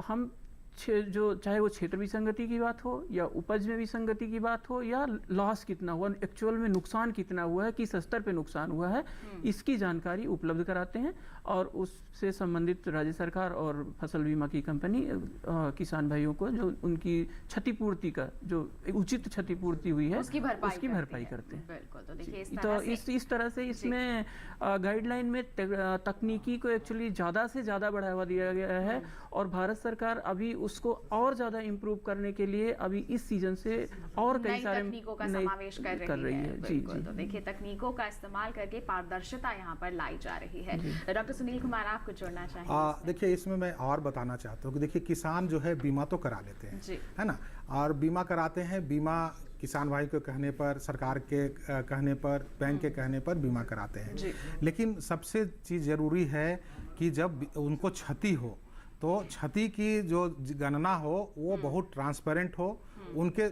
हम जो चाहे वो क्षेत्र विसंगति की बात हो, या उपज में विसंगति की बात हो, या लॉस कितना हुआ, एक्चुअल में नुकसान कितना हुआ है, किस स्तर पे नुकसान हुआ है, इसकी जानकारी उपलब्ध कराते हैं। और उससे संबंधित राज्य सरकार और फसल बीमा की कंपनी किसान भाइयों को जो उनकी क्षतिपूर्ति का, जो उचित क्षतिपूर्ति हुई है, उसकी भरपाई करते हैं। बिल्कुल। तो देखिए इस तरह से इसमें गाइडलाइन में तकनीकी को एक्चुअली ज़्यादा से ज़्यादा बढ़ावा दिया गया है, और भारत सरकार अभी उसको और ज़्यादा इम्प्रूव करने के लिए अभी इस सीजन से और कई सारे तकनीकों का समावेश कर रही है। जी। तो देखिए तकनीकों का इस्तेमाल करके पारदर्शिता यहाँ पर लाई जा रही है। डॉक्टर सुनील कुमार, आपको जोड़ना चाहिए। देखिए इसमें मैं और बताना चाहता हूँ कि देखिए किसान जो है बीमा तो करा लेते हैं, है ना, और बीमा कराते हैं, बीमा किसान भाई के कहने पर, सरकार के कहने पर, बैंक के कहने पर बीमा कराते हैं। लेकिन सबसे चीज़ ज़रूरी है कि जब उनको क्षति हो तो क्षति की जो गणना हो वो बहुत ट्रांसपेरेंट हो, उनके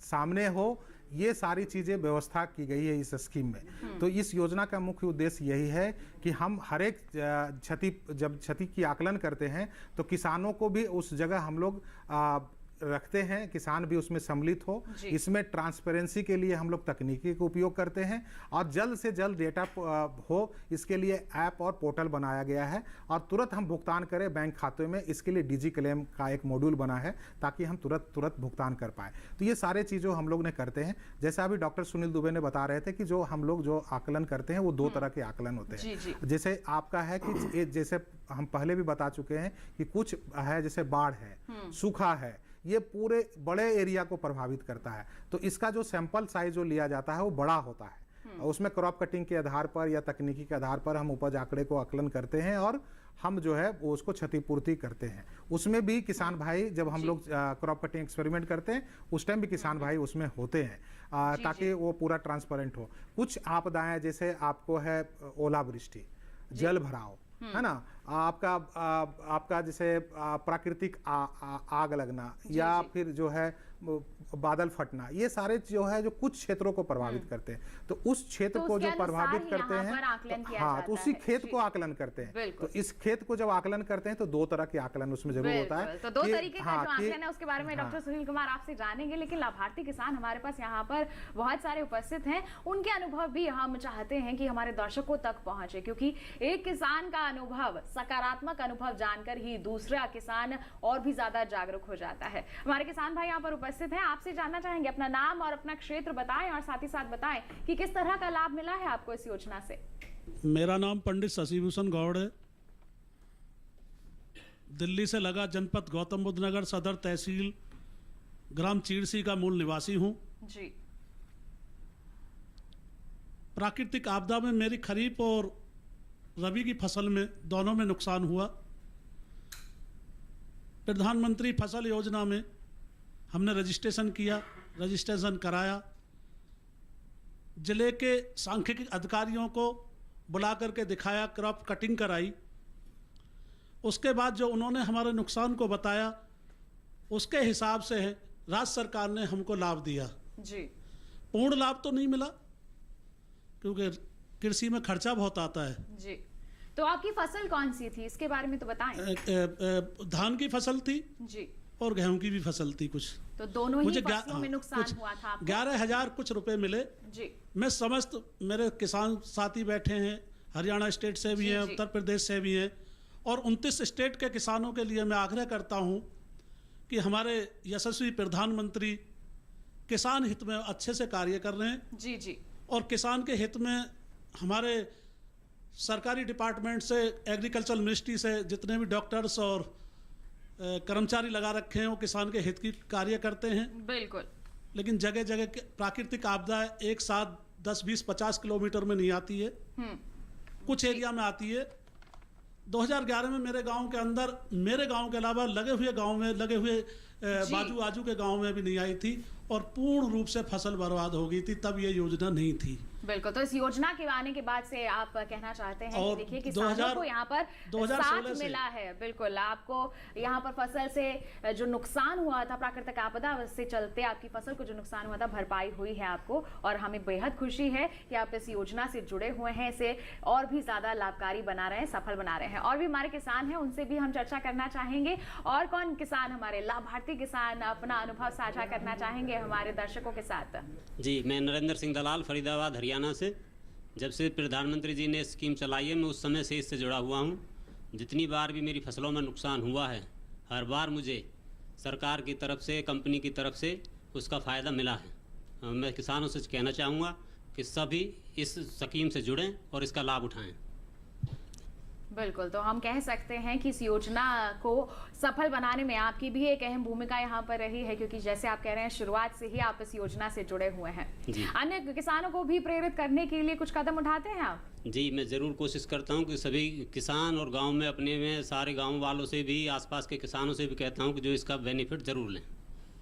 सामने हो। ये सारी चीज़ें व्यवस्था की गई है इस स्कीम में। तो इस योजना का मुख्य उद्देश्य यही है कि हम हर एक जब क्षति की आकलन करते हैं तो किसानों को भी उस जगह हम लोग रखते हैं, किसान भी उसमें सम्मिलित हो। इसमें ट्रांसपेरेंसी के लिए हम लोग तकनीकी का उपयोग करते हैं, और जल्द से जल्द डेटा हो इसके लिए ऐप और पोर्टल बनाया गया है, और तुरंत हम भुगतान करें बैंक खाते में। इसके लिए डिजी क्लेम का एक मॉड्यूल बना है ताकि हम तुरंत भुगतान कर पाए। तो ये सारे चीज़ों हम लोग ने करते हैं। जैसा अभी डॉक्टर सुनील दुबे ने बता रहे थे कि जो हम लोग जो आकलन करते हैं वो दो तरह के आकलन होते हैं। जैसे आपका है कि जैसे हम पहले भी बता चुके हैं कि कुछ है जैसे बाढ़ है, सूखा है, ये पूरे बड़े एरिया को प्रभावित करता है। तो इसका जो सैंपल साइज जो लिया जाता है वो बड़ा होता है। उसमें क्रॉप कटिंग के आधार पर या तकनीकी के आधार पर हम उपज आंकड़े को आकलन करते हैं, और हम जो है वो उसको क्षतिपूर्ति करते हैं। उसमें भी किसान भाई, जब हम लोग क्रॉप कटिंग एक्सपेरिमेंट करते हैं उस टाइम भी किसान भाई उसमें होते हैं, ताकि वो पूरा ट्रांसपेरेंट हो। कुछ आपदाएं जैसे आपको है ओलावृष्टि, जल भराव, है ना, आपका जैसे प्राकृतिक आग लगना, या फिर जो है बादल फटना, ये सारे जो है जो कुछ क्षेत्रों को प्रभावित करते हैं। तो उस क्षेत्र को जो प्रभावित करते हैं, हाँ, तो उसी खेत को आकलन करते हैं। तो इस खेत को जब आकलन करते हैं तो दो तरह के आकलन उसमें जरूर होता है। तो दो तरीके का जो आकलन है उसके बारे में डॉक्टर सुनील कुमार आपसे जानेंगे। लेकिन लाभार्थी किसान हमारे पास यहाँ पर बहुत सारे उपस्थित हैं, उनके अनुभव भी हम चाहते हैं कि हमारे दर्शकों तक पहुंचे, क्योंकि एक किसान का अनुभव, सकारात्मक अनुभव जानकर ही दूसरा किसान और भी ज्यादा जागरूक हो जाता है। हमारे किसान भाई यहाँ पर उपस्थित हैं, आपसे जानना चाहेंगे अपना नाम और अपना क्षेत्र बताएं, और साथ ही साथ बताएं कि किस तरह का लाभ मिला है आपको इस योजना से। मेरा नाम पंडित शशिभूषण गौड़ है, दिल्ली से लगा जनपद गौतम बुद्ध नगर सदर तहसील ग्राम चीड़सी का मूल निवासी हूं जी। प्राकृतिक आपदा में मेरी खरीफ और रबी की फसल में दोनों में नुकसान हुआ। प्रधानमंत्री फसल योजना में हमने रजिस्ट्रेशन किया, रजिस्ट्रेशन कराया, जिले के सांख्यिकी अधिकारियों को बुला करके दिखाया, क्रॉप कटिंग कराई। उसके बाद जो उन्होंने हमारे नुकसान को बताया उसके हिसाब से राज्य सरकार ने हमको लाभ दिया जी। पूर्ण लाभ तो नहीं मिला क्योंकि कृषि में खर्चा बहुत आता है जी। तो आपकी फसल कौन सी थी, इसके बारे में तो बताएं। धान की फसल थी जी, और गेहूं की भी फसल थी कुछ। तो दोनों ही मुझे फसलों में नुकसान हुआ था आपको? 11,000 कुछ रुपए मिले। जी, मैं समस्त मेरे किसान साथी बैठे हैं, हरियाणा स्टेट से भी जी, हैं, जी। उत्तर प्रदेश से भी हैं, और 29 स्टेट के किसानों के लिए मैं आग्रह करता हूं कि हमारे यशस्वी प्रधानमंत्री किसान हित में अच्छे से कार्य कर रहे हैं, जी, जी, और किसान के हित में हमारे सरकारी डिपार्टमेंट से, एग्रीकल्चर मिनिस्ट्री से जितने भी डॉक्टर्स और कर्मचारी लगा रखे हैं वो किसान के हित की कार्य करते हैं। बिल्कुल। लेकिन जगह जगह प्राकृतिक आपदा एक साथ 10, 20, 50 किलोमीटर में नहीं आती है, कुछ एरिया में आती है। 2011 में मेरे गांव के अंदर, मेरे गांव के अलावा लगे हुए गांव में, लगे हुए बाजू आजू के गांव में भी नहीं आई थी, और पूर्ण रूप से फसल बर्बाद हो गई थी। तब ये योजना नहीं थी। बिल्कुल। तो इस योजना के आने के बाद से आप कहना चाहते हैं कि देखिए किसानों 2000 को यहाँ पर 2016 साथ से मिला है। बिल्कुल, आपको यहाँ पर फसल से जो नुकसान हुआ था प्राकृतिक आपदा से चलते, आपकी फसल को जो नुकसान हुआ था भरपाई हुई है आपको, और हमें बेहद खुशी है कि आप इस योजना से जुड़े हुए हैं, इसे और भी ज्यादा लाभकारी बना रहे हैं, सफल बना रहे हैं। और भी हमारे किसान हैं, उनसे भी हम चर्चा करना चाहेंगे। और कौन किसान, हमारे लाभार्थी किसान अपना अनुभव साझा करना चाहेंगे हमारे दर्शकों के साथ? जी, मैं नरेंद्र सिंह दलाल, फरीदाबाद, हरियाणा से। जब से प्रधानमंत्री जी ने स्कीम चलाई है, मैं उस समय से इससे जुड़ा हुआ हूँ। जितनी बार भी मेरी फसलों में नुकसान हुआ है, हर बार मुझे सरकार की तरफ से, कंपनी की तरफ से उसका फ़ायदा मिला है। मैं किसानों से कहना चाहूँगा कि सभी इस स्कीम से जुड़ें और इसका लाभ उठाएं। बिल्कुल। तो हम कह सकते हैं कि इस योजना को सफल बनाने में आपकी भी एक अहम भूमिका यहाँ पर रही है, क्योंकि जैसे आप कह रहे हैं शुरुआत से ही आप इस योजना से जुड़े हुए हैं। अन्य किसानों को भी प्रेरित करने के लिए कुछ कदम उठाते हैं आप? जी, मैं ज़रूर कोशिश करता हूँ कि सभी किसान और गांव में, अपने में सारे गांव वालों से भी, आसपास के किसानों से भी कहता हूँ कि जो इसका बेनिफिट ज़रूर लें।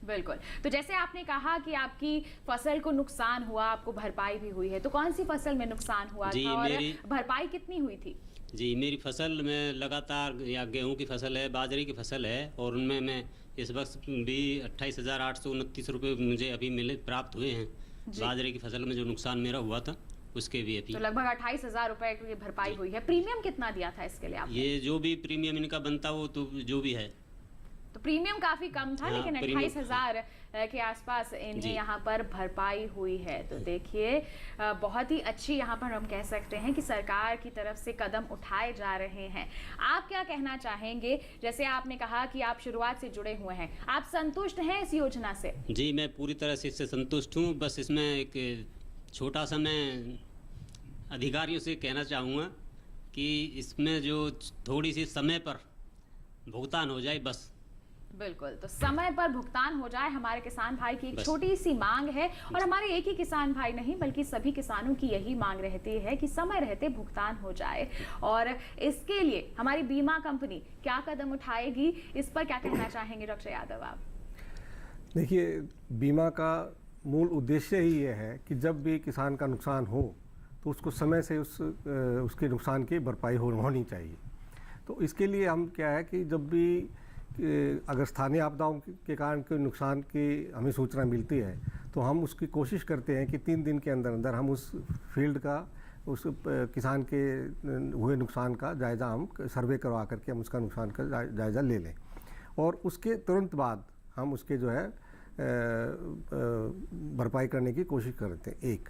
बिल्कुल। तो जैसे आपने कहा कि आपकी फसल को नुकसान हुआ, आपको भरपाई भी हुई है, तो कौन सी फसल में नुकसान हुआ था और भरपाई कितनी हुई थी? जी, मेरी फसल में लगातार, या गेहूं की फसल है, बाजरे की फसल है, और उनमें मैं इस वक्त भी 28,829 रुपये मुझे अभी प्राप्त हुए हैं। बाजरे की फसल में जो नुकसान मेरा हुआ था उसके भी अभी, तो लगभग 28,000 रुपए की भरपाई हुई है। प्रीमियम कितना दिया था इसके लिए आपने? ये जो भी प्रीमियम इनका बनता वो तो जो भी है, तो प्रीमियम काफी कम था, लेकिन 28,000 के आसपास इन्हें यहाँ पर भरपाई हुई है। तो देखिए बहुत ही अच्छी यहाँ पर हम कह सकते हैं कि सरकार की तरफ से कदम उठाए जा रहे हैं। आप क्या कहना चाहेंगे? जैसे आपने कहा कि आप शुरुआत से जुड़े हुए हैं, आप संतुष्ट हैं इस योजना से? जी, मैं पूरी तरह से इससे संतुष्ट हूँ। बस इसमें एक छोटा सा मैं अधिकारियों से कहना चाहूँगा कि इसमें जो थोड़ी सी समय पर भुगतान हो जाए, बस। बिल्कुल। तो समय पर भुगतान हो जाए, हमारे किसान भाई की एक छोटी सी मांग है, और हमारे एक ही किसान भाई नहीं बल्कि सभी किसानों की यही मांग रहती है कि समय रहते भुगतान हो जाए। और इसके लिए हमारी बीमा कंपनी क्या कदम उठाएगी, इस पर क्या कहना चाहेंगे डॉक्टर यादव आप? देखिए, बीमा का मूल उद्देश्य ही ये है कि जब भी किसान का नुकसान हो तो उसको समय से उसके नुकसान की भरपाई होनी चाहिए। तो इसके लिए हम क्या है कि जब भी अगर स्थानीय आपदाओं के कारण कोई नुकसान की हमें सूचना मिलती है तो हम उसकी कोशिश करते हैं कि 3 दिन के अंदर अंदर हम उस फील्ड का, उस किसान के हुए नुकसान का जायज़ा हम सर्वे करवा करके हम उसका नुकसान का जायज़ा ले लें, और उसके तुरंत बाद हम उसके जो है भरपाई करने की कोशिश करते हैं। एक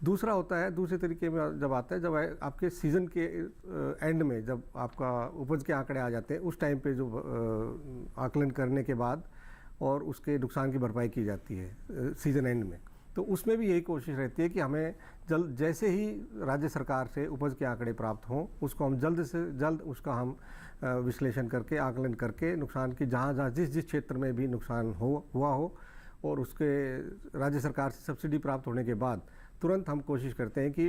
दूसरा होता है, दूसरे तरीके में जब आता है, जब आपके सीज़न के एंड में जब आपका उपज के आंकड़े आ जाते हैं, उस टाइम पे जो आकलन करने के बाद और उसके नुकसान की भरपाई की जाती है सीज़न एंड में, तो उसमें भी यही कोशिश रहती है कि हमें जैसे ही राज्य सरकार से उपज के आंकड़े प्राप्त हों, उसको हम जल्द से जल्द उसका हम विश्लेषण करके, आकलन करके, नुकसान की जहाँ जिस क्षेत्र में भी नुकसान हुआ हो और उसके राज्य सरकार से सब्सिडी प्राप्त होने के बाद तुरंत हम कोशिश करते हैं कि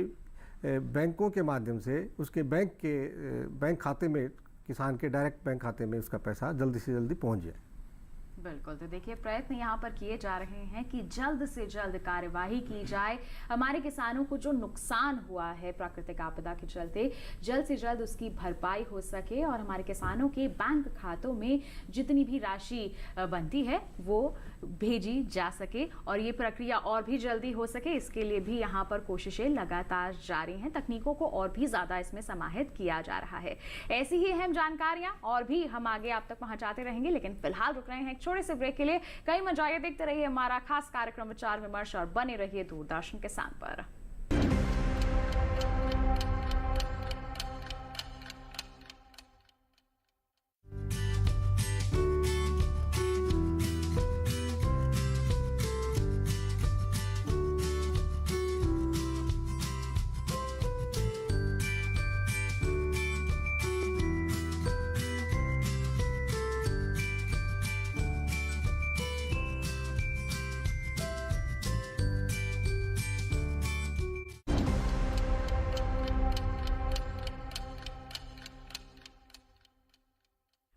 बैंकों के माध्यम से उसके बैंक खाते में, किसान के डायरेक्ट बैंक खाते में उसका पैसा जल्दी से जल्दी पहुंच जाए। बिल्कुल, तो देखिए प्रयत्न यहाँ पर किए जा रहे हैं कि जल्द से जल्द कार्यवाही की जाए, हमारे किसानों को जो नुकसान हुआ है प्राकृतिक आपदा के चलते जल्द से जल्द उसकी भरपाई हो सके और हमारे किसानों के बैंक खातों में जितनी भी राशि बनती है वो भेजी जा सके और ये प्रक्रिया और भी जल्दी हो सके, इसके लिए भी यहाँ पर कोशिशें लगातार जारी हैं। तकनीकों को और भी ज़्यादा इसमें समाहित किया जा रहा है। ऐसी ही अहम जानकारियाँ और भी हम आगे आप तक पहुँचाते रहेंगे, लेकिन फिलहाल रुक रहे हैं एक छोटे से ब्रेक के लिए। कई मजाए देखते रहिए हमारा खास कार्यक्रम विचार विमर्श और बने रहिए दूरदर्शन किसान पर।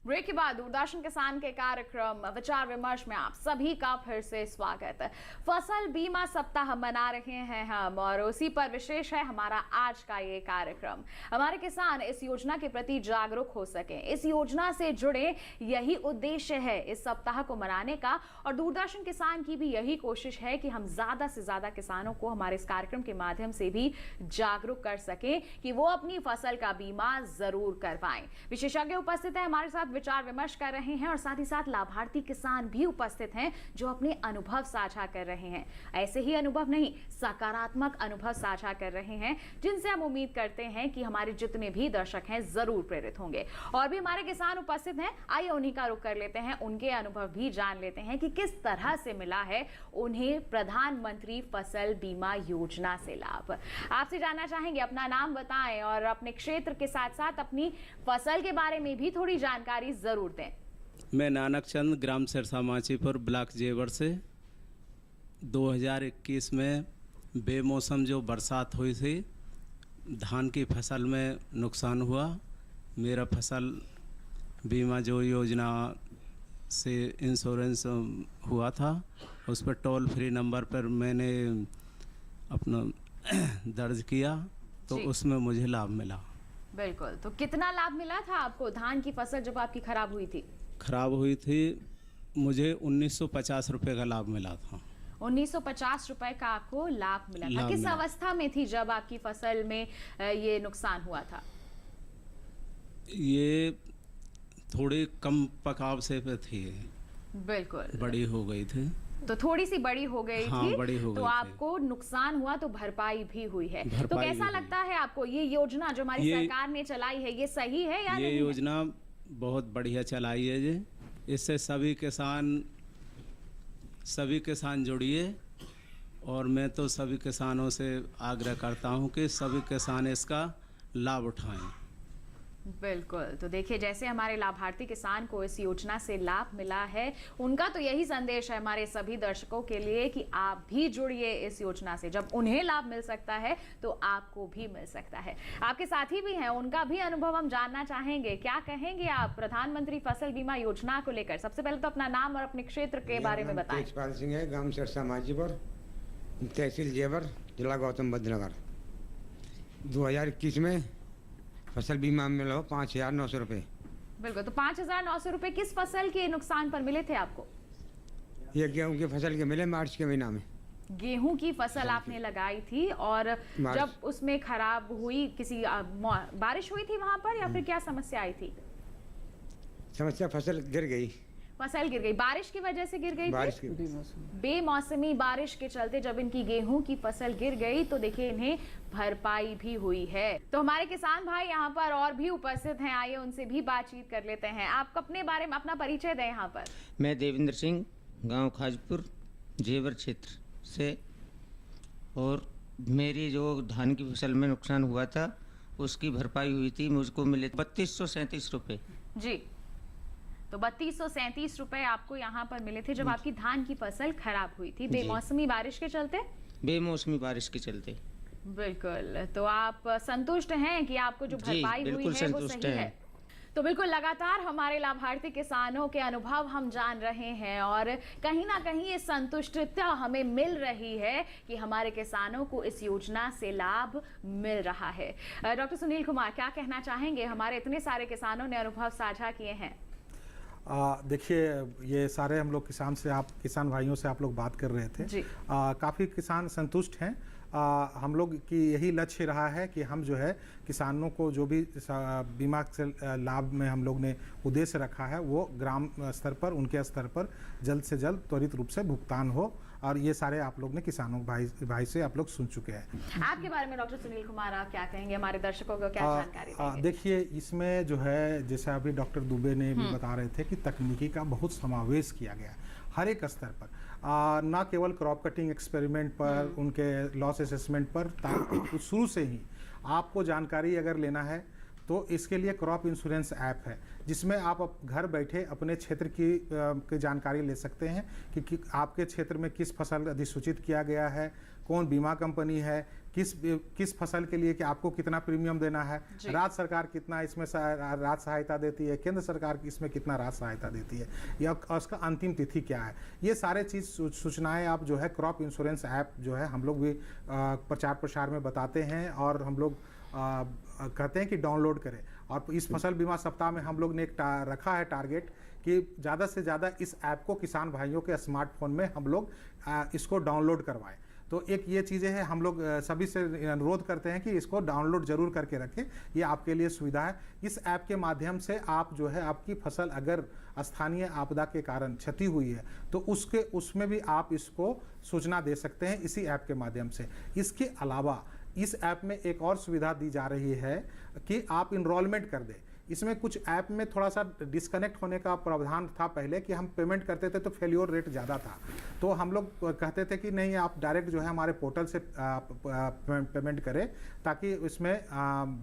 ब्रेक के बाद दूरदर्शन किसान के कार्यक्रम विचार विमर्श में आप सभी का फिर से स्वागत। फसल बीमा सप्ताह मना रहे हैं हम और उसी पर विशेष है हमारा आज का ये कार्यक्रम। हमारे किसान इस योजना के प्रति जागरूक हो सके, इस योजना से जुड़े, यही उद्देश्य है इस सप्ताह को मनाने का। और दूरदर्शन किसान की भी यही कोशिश है कि हम ज्यादा से ज्यादा किसानों को हमारे इस कार्यक्रम के माध्यम से भी जागरूक कर सके कि वो अपनी फसल का बीमा जरूर करवाएं। विशेषज्ञ उपस्थित है हमारे साथ, विचार विमर्श कर रहे हैं और साथ ही साथ लाभार्थी किसान भी उपस्थित हैं जो अपने अनुभव साझा कर रहे हैं। ऐसे ही अनुभव नहीं, सकारात्मक अनुभव साझा कर रहे हैं जिनसे हम उम्मीद करते हैं कि हमारे जितने भी दर्शक हैं जरूर प्रेरित होंगे। और भी हमारे किसान उपस्थित हैं, आइए उन्हीं का रुख कर लेते हैं, उनके अनुभव भी जान लेते हैं कि किस तरह से मिला है उन्हें प्रधानमंत्री फसल बीमा योजना से लाभ। आपसे जानना चाहेंगे, अपना नाम बताएं और अपने क्षेत्र के साथ साथ अपनी फसल के बारे में भी थोड़ी जानकारी जरूर दें। मैं नानक चंद, ग्राम सिरसा माचीपुर, ब्लॉक जेवर से 2021 में बेमौसम जो बरसात हुई थी, धान की फसल में नुकसान हुआ। मेरा फसल बीमा जो योजना से इंश्योरेंस हुआ था, उस पर टोल फ्री नंबर पर मैंने अपना दर्ज किया तो उसमें मुझे लाभ मिला। बिल्कुल, तो कितना लाभ मिला था आपको? धान की फसल जब आपकी खराब हुई थी मुझे 1950 रुपये का लाभ मिला था। 1950 रुपए का आपको लाभ मिला था। किस अवस्था में थी जब आपकी फसल में ये नुकसान हुआ था? ये थोड़ी कम पकाव से पे थी, बिल्कुल बड़ी हो गई थी, तो थोड़ी सी बड़ी हो गई थी, बड़ी हो तो गई आपको नुकसान हुआ तो भरपाई भी हुई है। तो कैसा लगता है आपको ये योजना जो हमारी सरकार ने चलाई है, ये सही है या नहीं? ये योजना बहुत बढ़िया चलाई है जी। इससे सभी किसान जुड़िए और मैं तो सभी किसानों से आग्रह करता हूं कि सभी किसान इसका लाभ उठाएं। बिल्कुल, तो देखिए जैसे हमारे लाभार्थी किसान को इस योजना से लाभ मिला है, उनका तो यही संदेश है हमारे सभी दर्शकों के लिए कि आप भी जुड़िए इस योजना से। जब उन्हें लाभ मिल सकता है तो आपको भी मिल सकता है। आपके साथी भी हैं, उनका भी अनुभव हम जानना चाहेंगे। क्या कहेंगे आप प्रधानमंत्री फसल बीमा योजना को लेकर? सबसे पहले तो अपना नाम और अपने क्षेत्र के बारे में बताएं। तेजपाल सिंह है, ग्राम सिरसा माजीपुर, तहसील जेवर, जिला गौतम बुद्ध नगर। 2021 में फसल बीमा मिला 5,900 रुपये। बिल्कुल, तो 5,900 रुपये किस फसल के नुकसान पर मिले थे आपको? ये गेहूं की फसल के मिले मार्च के महीना में। गेहूं की फसल आपने लगाई थी और जब उसमें खराब हुई, किसी बारिश हुई थी वहां पर या फिर क्या समस्या आई थी? समस्या फसल गिर गई। फसल गिर गई, बारिश की वजह से गिर गई थी? बेमौसमी बारिश के चलते जब इनकी गेहूं की फसल गिर गई तो देखिए इन्हें भरपाई भी हुई है। तो हमारे किसान भाई यहाँ पर और भी उपस्थित हैं, आइए उनसे भी बातचीत कर लेते हैं। आप अपने बारे में अपना परिचय दें यहाँ पर। मैं देवेंद्र सिंह, गांव खाजपुर, जेवर क्षेत्र से, और मेरी जो धान की फसल में नुकसान हुआ था उसकी भरपाई हुई थी, मुझको मिले 3237 रुपये। जी, तो 3237 रुपए आपको यहाँ पर मिले थे जब आपकी धान की फसल खराब हुई थी बेमौसमी बारिश के चलते? बेमौसमी बारिश के चलते। बिल्कुल, तो आप संतुष्ट हैं कि आपको जो भरपाई हुई है वो सही है? तो बिल्कुल लगातार हमारे लाभार्थी किसानों के अनुभव हम जान रहे हैं और कहीं ना कहीं ये संतुष्टता हमें मिल रही है कि हमारे किसानों को इस योजना से लाभ मिल रहा है। डॉक्टर सुनील कुमार, क्या कहना चाहेंगे? हमारे इतने सारे किसानों ने अनुभव साझा किए हैं। देखिए, ये सारे हम लोग किसान भाइयों से आप लोग बात कर रहे थे। काफ़ी किसान संतुष्ट हैं। हम लोग की यही लक्ष्य रहा है कि हम जो है किसानों को जो भी बीमा से लाभ में हम लोग ने उद्देश्य रखा है वो ग्राम स्तर पर, उनके स्तर पर जल्द से जल्द त्वरित रूप से भुगतान हो, और ये सारे आप लोग ने किसानों भाई से आप लोग सुन चुके हैं। आपके बारे में डॉक्टर सुनील कुमार आप क्या कहेंगे? हमारे दर्शकों को क्या जानकारी देंगे? देखिए, इसमें जो है जैसे अभी डॉक्टर दुबे ने भी बता रहे थे कि तकनीकी का बहुत समावेश किया गया हर एक स्तर पर, ना केवल क्रॉप कटिंग एक्सपेरिमेंट पर, उनके लॉस असेसमेंट पर, शुरू से ही आपको जानकारी अगर लेना है तो इसके लिए क्रॉप इंश्योरेंस ऐप है जिसमें आप घर बैठे अपने क्षेत्र की जानकारी ले सकते हैं कि आपके क्षेत्र में किस फसल अधिसूचित किया गया है, कौन बीमा कंपनी है, किस फसल के लिए कि आपको कितना प्रीमियम देना है, राज्य सरकार कितना इसमें राज्य सहायता देती है, केंद्र सरकार इसमें कितना राज्य सहायता देती है, या उसका अंतिम तिथि क्या है। ये सारे चीज़ सूचनाएं आप जो है क्रॉप इंश्योरेंस ऐप जो है हम लोग भी प्रचार प्रसार में बताते हैं, और हम लोग कहते हैं कि डाउनलोड करें। और इस फसल बीमा सप्ताह में हम लोग ने एक रखा है टारगेट कि ज़्यादा से ज़्यादा इस ऐप को किसान भाइयों के स्मार्टफोन में हम लोग इसको डाउनलोड करवाएं। तो एक ये चीज़ें हैं, हम लोग सभी से अनुरोध करते हैं कि इसको डाउनलोड जरूर करके रखें, ये आपके लिए सुविधा है। इस ऐप के माध्यम से आप जो है आपकी फसल अगर स्थानीय आपदा के कारण क्षति हुई है तो उसमें भी आप इसको सूचना दे सकते हैं इसी ऐप के माध्यम से। इसके अलावा इस ऐप में एक और सुविधा दी जा रही है कि आप इनरोलमेंट कर दें। इसमें कुछ ऐप में थोड़ा सा डिस्कनेक्ट होने का प्रावधान था पहले कि हम पेमेंट करते थे तो फेल्योर रेट ज़्यादा था, तो हम लोग कहते थे कि नहीं, आप डायरेक्ट जो है हमारे पोर्टल से पेमेंट करें ताकि इसमें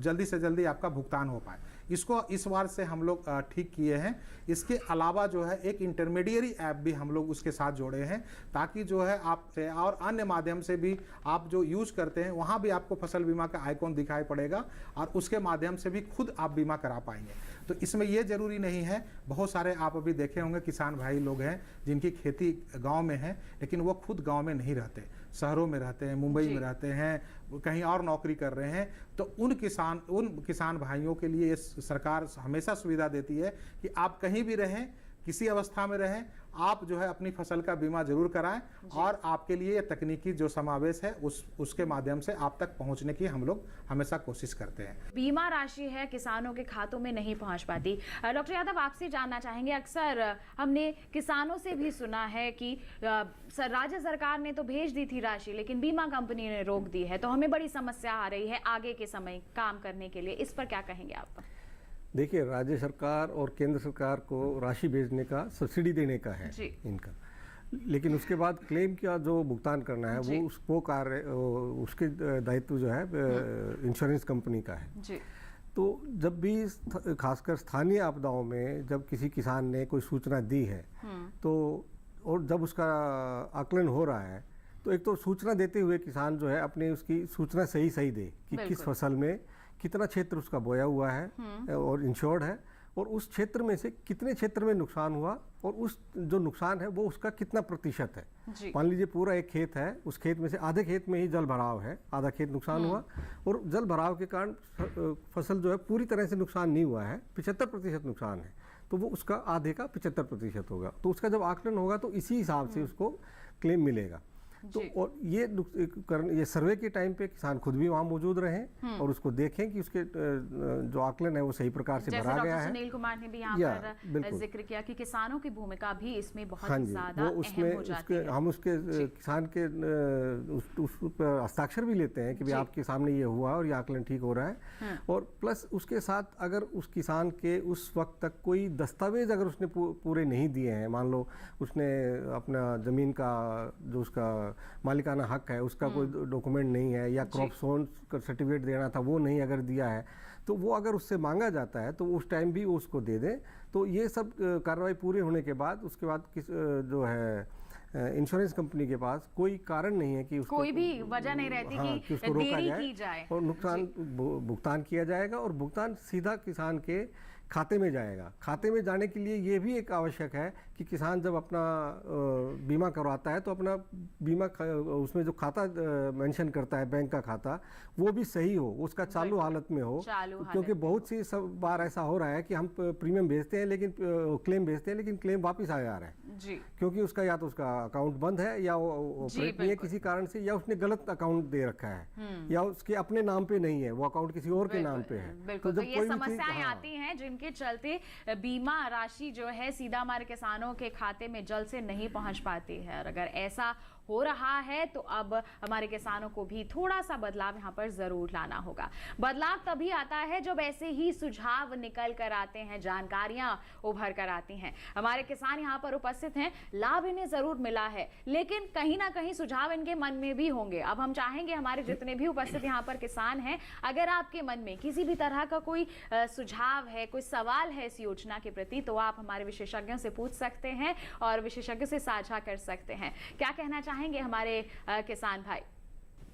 जल्दी से जल्दी आपका भुगतान हो पाए। इसको इस बार से हम लोग ठीक किए हैं। इसके अलावा जो है एक इंटरमीडिएरी ऐप भी हम लोग उसके साथ जोड़े हैं ताकि जो है आप से और अन्य माध्यम से भी आप जो यूज़ करते हैं वहाँ भी आपको फसल बीमा का आइकॉन दिखाई पड़ेगा और उसके माध्यम से भी खुद आप बीमा करा पाएंगे। तो इसमें ये ज़रूरी नहीं है, बहुत सारे आप अभी देखे होंगे किसान भाई लोग हैं जिनकी खेती गाँव में है लेकिन वो खुद गाँव में नहीं रहते, शहरों में रहते हैं, मुंबई में रहते हैं, कहीं और नौकरी कर रहे हैं। तो उन किसान भाइयों के लिए सरकार हमेशा सुविधा देती है कि आप कहीं भी रहें, किसी अवस्था में रहें, आप जो है अपनी फसल का बीमा जरूर कराएं और आपके लिए तकनीकी जो समावेश है उसके माध्यम से आप तक पहुंचने की हम लोग हमेशा कोशिश करते हैं। बीमा राशि है किसानों के खातों में नहीं पहुंच पाती। डॉक्टर यादव, आपसे जानना चाहेंगे, अक्सर हमने किसानों से भी सुना है कि राज्य सरकार ने तो भेज दी थी राशि लेकिन बीमा कंपनी ने रोक दी है, तो हमें बड़ी समस्या आ रही है आगे के समय काम करने के लिए। इस पर क्या कहेंगे आप? देखिए, राज्य सरकार और केंद्र सरकार को राशि भेजने का, सब्सिडी देने का है इनका, लेकिन उसके बाद क्लेम का जो भुगतान करना है वो कार्य उसके दायित्व जो है इंश्योरेंस कंपनी का है जी। तो जब भी खासकर स्थानीय आपदाओं में जब किसी किसान ने कोई सूचना दी है तो और जब उसका आकलन हो रहा है तो एक तो सूचना देते हुए किसान जो है अपनी उसकी सूचना सही दे कि किस फसल में कितना क्षेत्र उसका बोया हुआ है और इंश्योर्ड है और उस क्षेत्र में से कितने क्षेत्र में नुकसान हुआ और उस जो नुकसान है वो उसका कितना प्रतिशत है। मान लीजिए पूरा एक खेत है, उस खेत में से आधे खेत में ही जल भराव है, आधा खेत नुकसान हुआ और जल भराव के कारण फसल जो है पूरी तरह से नुकसान नहीं हुआ है, 75% नुकसान है, तो वो उसका आधे का 75% होगा। तो उसका जब आकलन होगा तो इसी हिसाब से उसको क्लेम मिलेगा। तो और ये सर्वे के टाइम पे किसान खुद भी वहाँ मौजूद रहें और उसको देखें कि उसके जो आकलन है वो सही प्रकार से भरा गया है। सुनील कुमार ने भी यहाँ पर जिक्र किया कि किसानों की भूमिका भी इसमें बहुत ज्यादा अहम हो जाती है। हम उसके किसान के उस पर हस्ताक्षर भी लेते हैं कि भाई आपके सामने ये हुआ और ये आकलन ठीक हो रहा है, और प्लस उसके साथ अगर उस किसान के उस वक्त तक कोई दस्तावेज अगर उसने पूरे नहीं दिए हैं, मान लो उसने अपना जमीन का जो उसका मालिकाना हक है उसका कोई डॉक्यूमेंट नहीं है या क्रॉप जोन का सर्टिफिकेट देना था वो नहीं अगर दिया है, तो वो अगर उससे मांगा जाता है तो उस टाइम भी उसको दे दें। तो ये सब कार्रवाई पूरी होने के बाद उसके बाद जो है इंश्योरेंस कंपनी के पास कोई कारण नहीं है कि उसको कोई भी वजह नहीं रहती कि उसको रोका जाए और नुकसान भुगतान किया जाएगा और भुगतान सीधा किसान के खाते में जाएगा। खाते में जाने के लिए ये भी एक आवश्यक है कि किसान जब अपना बीमा करवाता है तो अपना बीमा उसमें जो खाता मेंशन करता है बैंक का खाता, वो भी सही हो, उसका चालू हालत में हो, क्योंकि बहुत सी सब बार ऐसा हो रहा है कि हम प्रीमियम भेजते हैं लेकिन क्लेम भेजते हैं लेकिन क्लेम वापस आ जा रहा है जी। क्योंकि उसका या तो उसका अकाउंट बंद है या वो ऑपरेट नहीं है किसी कारण से, या उसने गलत अकाउंट दे रखा है, या उसके अपने नाम पे नहीं है, वो अकाउंट किसी और के नाम पे है। बिल्कुल, तो ये समस्याएं आती हैं जिनके चलते बीमा राशि जो है सीधा हमारे किसानों के खाते में जल्द से नहीं पहुंच पाती है। और अगर ऐसा हो रहा है तो अब हमारे किसानों को भी थोड़ा सा बदलाव यहाँ पर जरूर लाना होगा। बदलाव तभी आता है जब ऐसे ही सुझाव निकल कर आते हैं, जानकारियां उभर कर आती हैं। हमारे किसान यहाँ पर उपस्थित हैं, लाभ इन्हें जरूर मिला है, लेकिन कहीं ना कहीं सुझाव इनके मन में भी होंगे। अब हम चाहेंगे हमारे जितने भी उपस्थित यहाँ पर किसान हैं, अगर आपके मन में किसी भी तरह का कोई सुझाव है, कोई सवाल है इस योजना के प्रति, तो आप हमारे विशेषज्ञों से पूछ सकते हैं और विशेषज्ञों से साझा कर सकते हैं। क्या कहना चाहेंगे हमारे किसान भाई?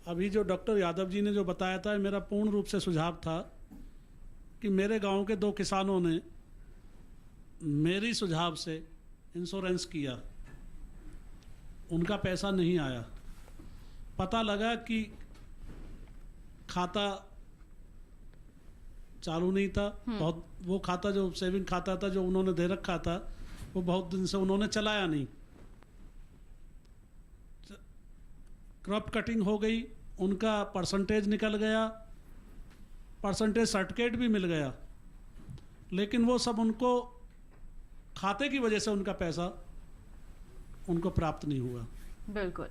अभी जो डॉक्टर यादव जी ने जो बताया था, मेरा पूर्ण रूप से सुझाव था कि मेरे गांव के 2 किसानों ने मेरी सुझाव से इंश्योरेंस किया, उनका पैसा नहीं आया। पता लगा कि खाता चालू नहीं था, बहुत वो खाता जो सेविंग खाता था जो उन्होंने दे रखा था, वो बहुत दिन से उन्होंने चलाया नहीं। क्रॉप कटिंग हो गई, उनका परसेंटेज निकल गया, परसेंटेज सर्टिफिकेट भी मिल गया, लेकिन वो सब उनको खाते की वजह से उनका पैसा उनको प्राप्त नहीं हुआ। बिल्कुल,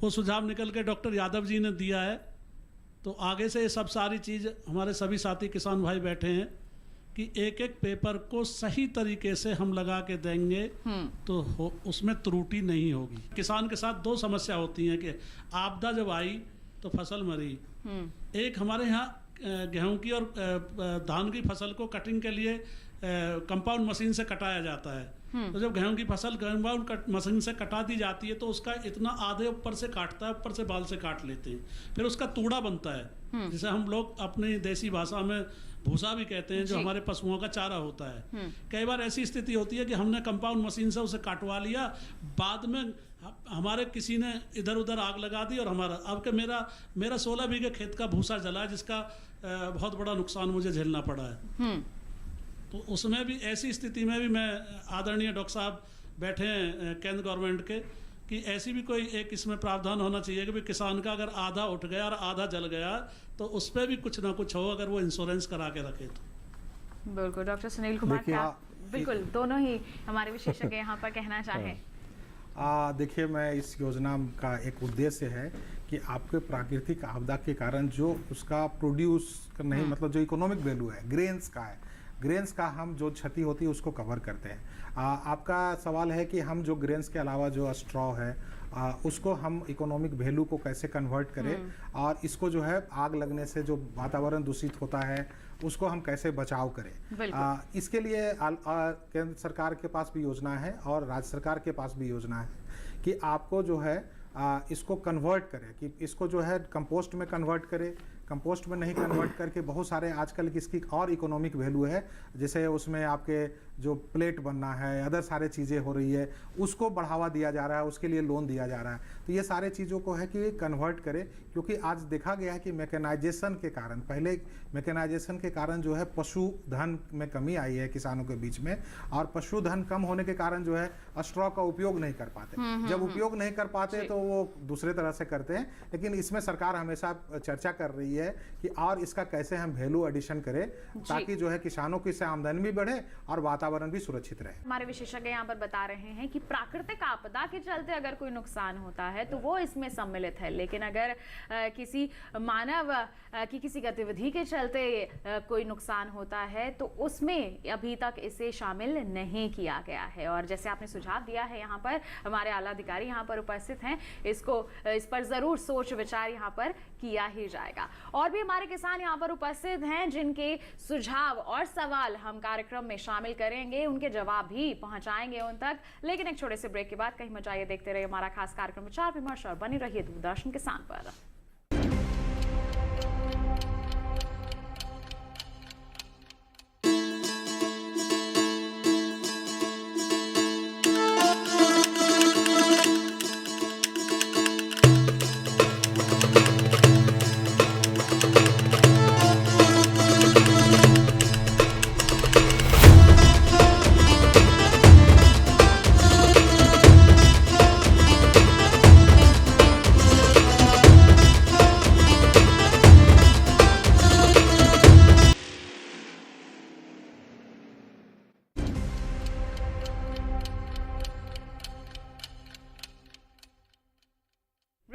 वो सुझाव निकल के डॉक्टर यादव जी ने दिया है। तो आगे से ये सब सारी चीज़ हमारे सभी साथी किसान भाई बैठे हैं कि एक एक पेपर को सही तरीके से हम लगा के देंगे तो उसमें त्रुटि नहीं होगी। किसान के साथ 2 समस्या होती हैं कि आपदा जब आई तो फसल मरी। एक हमारे यहाँ गेहूं की और धान की फसल को कटिंग के लिए कंपाउंड मशीन से कटाया जाता है। तो जब गेहूं की फसल कंपाउंड मशीन से कटा दी जाती है तो उसका इतना आधे ऊपर से काटता है, ऊपर से बाल से काट लेते हैं, फिर उसका तूड़ा बनता है जिसे हम लोग अपनी देसी भाषा में भूसा भी कहते हैं, जो हमारे पशुओं का चारा होता है। कई बार ऐसी स्थिति होती है कि हमने कंपाउंड मशीन से उसे काटवा लिया, बाद में हमारे किसी ने इधर उधर आग लगा दी और हमारा अब के मेरा 16 बीघे खेत का भूसा जला, जिसका बहुत बड़ा नुकसान मुझे झेलना पड़ा है। तो उसमें भी ऐसी स्थिति में भी मैं आदरणीय डॉक्टर साहब बैठे हैं केंद्र गवर्नमेंट के कि ऐसी भी कोई एक इसमें प्रावधान होना चाहिए कि भाई किसान का अगर आधा उठ गया और आधा जल गया तो उस पर भी कुछ ना कुछ हो, अगर वो इंश्योरेंस करा के रखे तो। बिल्कुल, डॉक्टर सुनील कुमार, क्या बिल्कुल दोनों ही हमारे विशेषज्ञ यहाँ पर कहना चाहें? देखिए, मैं इस योजना का एक उद्देश्य है कि आपके प्राकृतिक आपदा के कारण जो उसका प्रोड्यूस नहीं, मतलब जो इकोनॉमिक वैल्यू है ग्रेन्स का है, ग्रेन्स का हम जो क्षति होती है उसको कवर करते हैं। आपका सवाल है कि हम जो ग्रेन्स के अलावा जो स्ट्रॉ है उसको हम इकोनॉमिक वैल्यू को कैसे कन्वर्ट करें, और इसको जो है आग लगने से जो वातावरण दूषित होता है उसको हम कैसे बचाव करें। इसके लिए केंद्र सरकार के पास भी योजना है और राज्य सरकार के पास भी योजना है कि आपको जो है इसको कन्वर्ट करें, कि इसको जो है कंपोस्ट में कन्वर्ट करें। कंपोस्ट में नहीं कन्वर्ट करके बहुत सारे आजकल किसकी और इकोनॉमिक वैल्यू है, जैसे उसमें आपके जो प्लेट बनना है, अदर सारे चीज़ें हो रही है, उसको बढ़ावा दिया जा रहा है, उसके लिए लोन दिया जा रहा है। तो ये सारे चीज़ों को है कि कन्वर्ट करें, क्योंकि आज देखा गया है कि मैकेनाइजेशन के कारण, पहले मैकेनाइजेशन के कारण जो है पशुधन में कमी आई है किसानों के बीच में, और पशुधन कम होने के कारण जो है स्ट्रॉ का उपयोग नहीं कर पाते। जब उपयोग नहीं कर पाते तो वो दूसरे तरह से करते हैं, लेकिन इसमें सरकार हमेशा चर्चा कर रही है कि और इसका कैसे हम वैल्यू एडिशन करें ताकि जो है किसानों की इससे आमदनी भी बढ़े और वातावरण भी सुरक्षित रहे। हमारे विशेषज्ञ यहाँ पर बता रहे हैं कि प्राकृतिक आपदा के चलते अगर कोई नुकसान होता है तो वो इसमें सम्मिलित है, लेकिन अगर किसी मानव की किसी गतिविधि के चलते कोई नुकसान होता है तो उसमें अभी तक इसे शामिल नहीं किया गया है। और जैसे आपने सुझाव दिया है, यहाँ पर हमारे आला अधिकारी यहाँ पर उपस्थित हैं, इस पर जरूर सोच विचार यहाँ पर किया ही जाएगा। और भी हमारे किसान यहाँ पर उपस्थित हैं जिनके सुझाव और सवाल हम कार्यक्रम में शामिल करेंगे, उनके जवाब भी पहुंचाएंगे उन तक। लेकिन एक छोटे से ब्रेक के बाद कहीं मत जाइए, देखते रहिए हमारा खास कार्यक्रम विचार विमर्श और बनी रहिए दूरदर्शन किसान पर।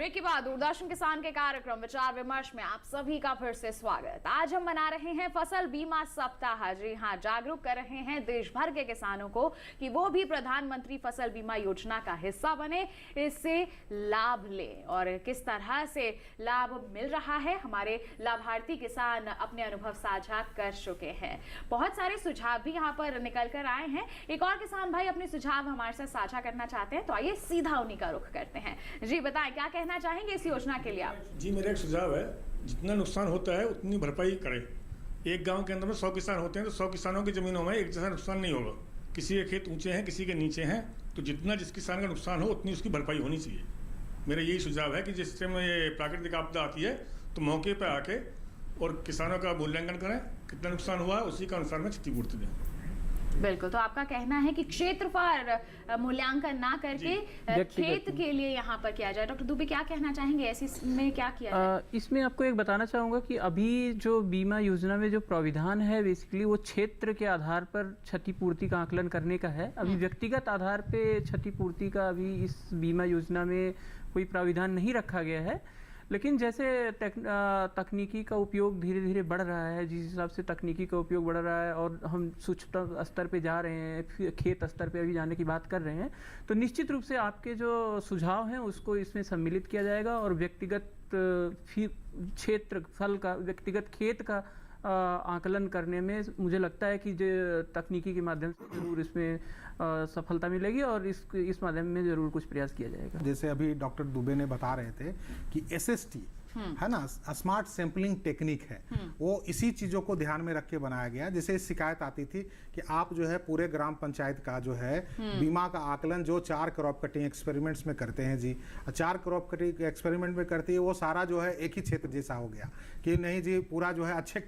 ब्रेक के बाद दूरदर्शन किसान के कार्यक्रम विचार विमर्श में आप सभी का फिर से स्वागत। आज हम मना रहे हैं फसल बीमा सप्ताह। जी हाँ, जागरूक कर रहे हैं देश भर के किसानों को कि वो भी प्रधानमंत्री फसल बीमा योजना का हिस्सा बने, इससे लाभ लें। और किस तरह से लाभ मिल रहा है, हमारे लाभार्थी किसान अपने अनुभव साझा कर चुके हैं। बहुत सारे सुझाव भी यहाँ पर निकल कर आए हैं। एक और किसान भाई अपने सुझाव हमारे साथ साझा करना चाहते हैं, तो आइए सीधा उन्हीं का रुख करते हैं। जी बताएं, क्या कहना चाहेंगे इस योजना के लिए आप? जी, मेरा एक सुझाव है, जितना नुकसान होता है उतनी भरपाई करें। एक गांव के अंदर में 100 किसान होते हैं, तो 100 किसानों की ज़मीनों में एक जैसा नुकसान नहीं होगा। किसी के खेत ऊंचे हैं, किसी के नीचे हैं, तो जितना जिस किसान का नुकसान हो उतनी उसकी भरपाई होनी चाहिए। मेरा यही सुझाव है कि जिस समय ये प्राकृतिक आपदा आती है तो मौके पर आके और किसानों का मूल्यांकन करें, कितना नुकसान हुआ है उसी के अनुसार में क्षतिपूर्ति दें। बिल्कुल, तो आपका कहना है कि क्षेत्रफल मूल्यांकन ना करके खेत के लिए यहाँ पर किया जाए। डॉक्टर दुबे, क्या कहना चाहेंगे, ऐसे में क्या किया जाए? इसमें आपको एक बताना चाहूँगा कि अभी जो बीमा योजना में जो प्राविधान है बेसिकली वो क्षेत्र के आधार पर क्षतिपूर्ति का आकलन करने का है। अभी व्यक्तिगत आधार पे क्षतिपूर्ति का अभी इस बीमा योजना में कोई प्राविधान नहीं रखा गया है। लेकिन जैसे तकनीकी का उपयोग धीरे धीरे बढ़ रहा है, जिस हिसाब से तकनीकी का उपयोग बढ़ रहा है और हम सूक्ष्म स्तर पे जा रहे हैं, खेत स्तर पे अभी जाने की बात कर रहे हैं, तो निश्चित रूप से आपके जो सुझाव हैं उसको इसमें सम्मिलित किया जाएगा और व्यक्तिगत क्षेत्रफल का, व्यक्तिगत खेत का आकलन करने में मुझे लगता है कि जो तकनीकी के माध्यम से जरूर इसमें सफलता मिलेगी और इस माध्यम में जरूर कुछ प्रयास किया जाएगा। जैसे अभी डॉक्टर दुबे ने बता रहे थे कि SST है ना, स्मार्ट सैंपलिंग टेक्निक है, वो इसी चीज़ों को ध्यान में रख के बनाया गया। जैसे शिकायत आती थी कि आप जो है पूरे ग्राम पंचायत का जो है बीमा का आकलन जो 4 क्रॉप कटिंग एक्सपेरिमेंट्स में करते हैं जी, 4 क्रॉप कटिंग एक्सपेरिमेंट में करती है, वो सारा जो है एक ही क्षेत्र जैसा हो गया कि नहीं जी, पूरा जो है अच्छे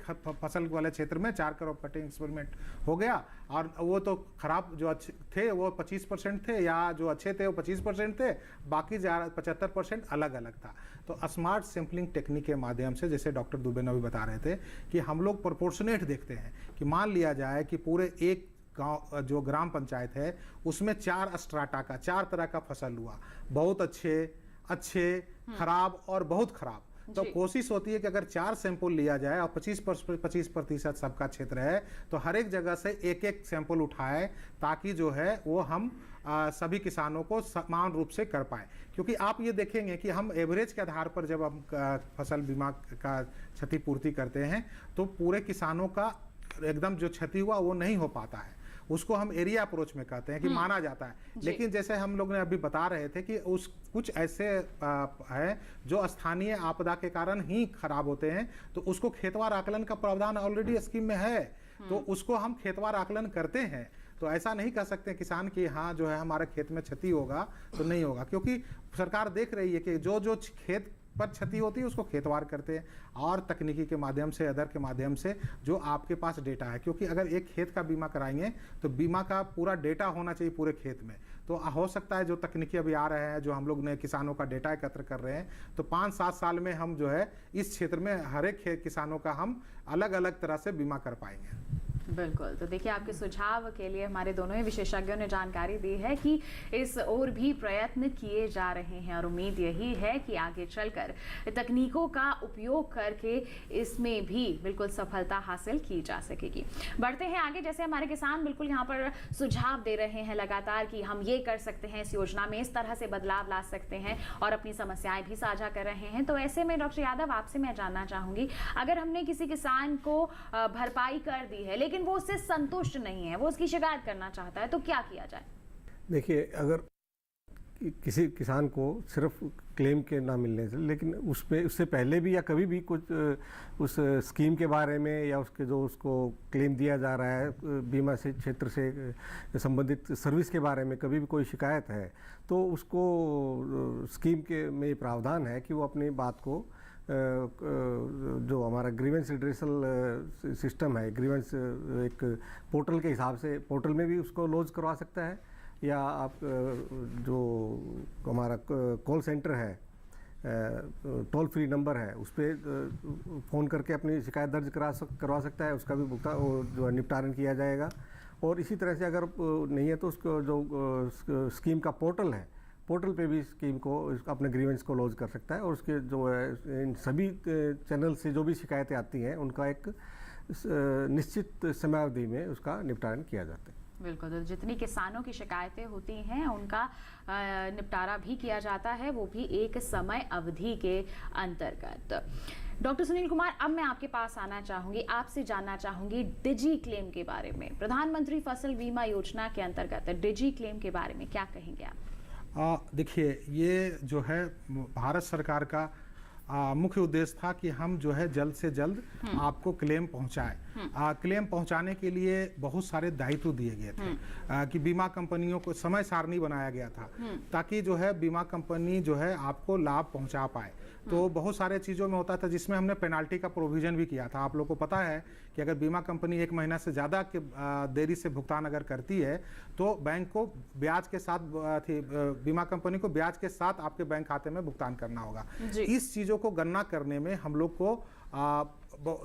फसल वाले क्षेत्र में 4 क्रॉप कटिंग एक्सपेरिमेंट हो गया और वो तो खराब जो अच्छे थे वो 25% थे, या जो अच्छे थे वो 25% थे, बाकी 75% अलग अलग था। तो स्मार्ट सैंपलिंग टेक्निक के माध्यम से, जैसे डॉक्टर दुबे ने भी बता रहे थे कि हम लोग प्रोपोर्शनेट देखते हैं कि मान लिया जाए कि पूरे एक गांव जो ग्राम पंचायत है उसमें 4 स्ट्राटा का 4 तरह का फसल हुआ, बहुत अच्छे, खराब और बहुत खराब। तो कोशिश होती है कि अगर 4 सैंपल लिया जाए और 25% सबका क्षेत्र है, तो हर एक जगह से एक सैंपल उठाए ताकि जो है वो हम सभी किसानों को समान रूप से कर पाए। क्योंकि आप ये देखेंगे कि हम एवरेज के आधार पर जब हम फसल बीमा का क्षतिपूर्ति करते हैं तो पूरे किसानों का एकदम जो क्षति हुआ वो नहीं हो पाता है, उसको हम एरिया अप्रोच में कहते हैं कि माना जाता है। लेकिन जैसे हम लोग ने अभी बता रहे थे कि कुछ ऐसे हैं जो स्थानीय आपदा के कारण ही खराब होते हैं, तो उसको खेतवार आकलन का प्रावधान ऑलरेडी स्कीम में है, तो उसको हम खेतवार आकलन करते हैं। तो ऐसा नहीं कह सकते किसान कि हाँ जो है हमारे खेत में क्षति होगा तो नहीं होगा, क्योंकि सरकार देख रही है कि जो खेत पर क्षति होती है उसको खेतवार करते हैं और तकनीकी के माध्यम से, अदर के माध्यम से जो आपके पास डेटा है। क्योंकि अगर एक खेत का बीमा कराएंगे तो बीमा का पूरा डेटा होना चाहिए पूरे खेत में। तो हो सकता है जो तकनीकी अभी आ रहे हैं, जो हम लोग ने किसानों का डेटा एकत्र कर रहे हैं, तो 5-7 साल में हम जो है इस क्षेत्र में हर एक किसानों का हम अलग अलग तरह से बीमा कर पाएंगे। बिल्कुल, तो देखिए आपके सुझाव के लिए हमारे दोनों ही विशेषज्ञों ने जानकारी दी है कि इस ओर भी प्रयत्न किए जा रहे हैं और उम्मीद यही है कि आगे चलकर तकनीकों का उपयोग करके इसमें भी बिल्कुल सफलता हासिल की जा सकेगी। बढ़ते हैं आगे, जैसे हमारे किसान बिल्कुल यहाँ पर सुझाव दे रहे हैं लगातार कि हम ये कर सकते हैं, इस योजना में इस तरह से बदलाव ला सकते हैं और अपनी समस्याएं भी साझा कर रहे हैं। तो ऐसे में डॉक्टर यादव, आपसे मैं जानना चाहूँगी, अगर हमने किसी किसान को भरपाई कर दी है लेकिन वो उससे संतुष्ट नहीं है, वो उसकी शिकायत करना चाहता है, तो क्या किया जाए? देखिए, अगर किसी किसान को सिर्फ क्लेम के ना मिलने से, लेकिन उससे पहले भी या कभी भी कुछ उस स्कीम के बारे में या उसको क्लेम दिया जा रहा है बीमा से क्षेत्र से संबंधित सर्विस के बारे में कभी भी कोई शिकायत है, तो उसको स्कीम के में प्रावधान है कि वो अपनी बात को जो हमारा ग्रीवेंस रिड्रेसल सिस्टम है, ग्रीवेंस एक पोर्टल के हिसाब से पोर्टल में भी उसको लॉन्च करवा सकता है, या आप जो हमारा कॉल सेंटर है, टोल फ्री नंबर है, उस पर फ़ोन करके अपनी शिकायत दर्ज करवा सकता है, उसका भी भुगतान जो निपटारण किया जाएगा। और इसी तरह से अगर नहीं है तो उसको जो स्कीम का पोर्टल है पोर्टल पे भी स्कीम को अपने ग्रीवेंस को लॉन्च कर सकता है और उसके जो है इन सभी चैनल से जो भी शिकायतें आती हैं उनका एक निश्चित समयावधि में उसका निपटान किया जाता है। बिल्कुल, तो जितनी किसानों की शिकायतें होती हैं उनका निपटारा भी किया जाता है, वो भी एक समय अवधि के अंतर्गत। डॉक्टर सुनील कुमार, अब मैं आपके पास आना चाहूंगी, आपसे जानना चाहूंगी डिजी क्लेम के बारे में। प्रधानमंत्री फसल बीमा योजना के अंतर्गत डिजी क्लेम के बारे में क्या कहेंगे आप? देखिए, ये जो है भारत सरकार का मुख्य उद्देश्य था कि हम जो है जल्द से जल्द आपको क्लेम पहुंचाएं। क्लेम पहुंचाने के लिए बहुत सारे दायित्व दिए गए थे कि बीमा कंपनियों को समय सारणी बनाया गया था ताकि जो है बीमा कंपनी जो है आपको लाभ पहुंचा पाए। तो बहुत सारे चीज़ों में होता था जिसमें हमने पेनाल्टी का प्रोविज़न भी किया था। आप लोगों को पता है कि अगर बीमा कंपनी 1 महीना से ज़्यादा के देरी से भुगतान अगर करती है तो बैंक को ब्याज के साथ बीमा कंपनी को ब्याज के साथ आपके बैंक खाते में भुगतान करना होगा। इस चीज़ों को गणना करने में हम लोग को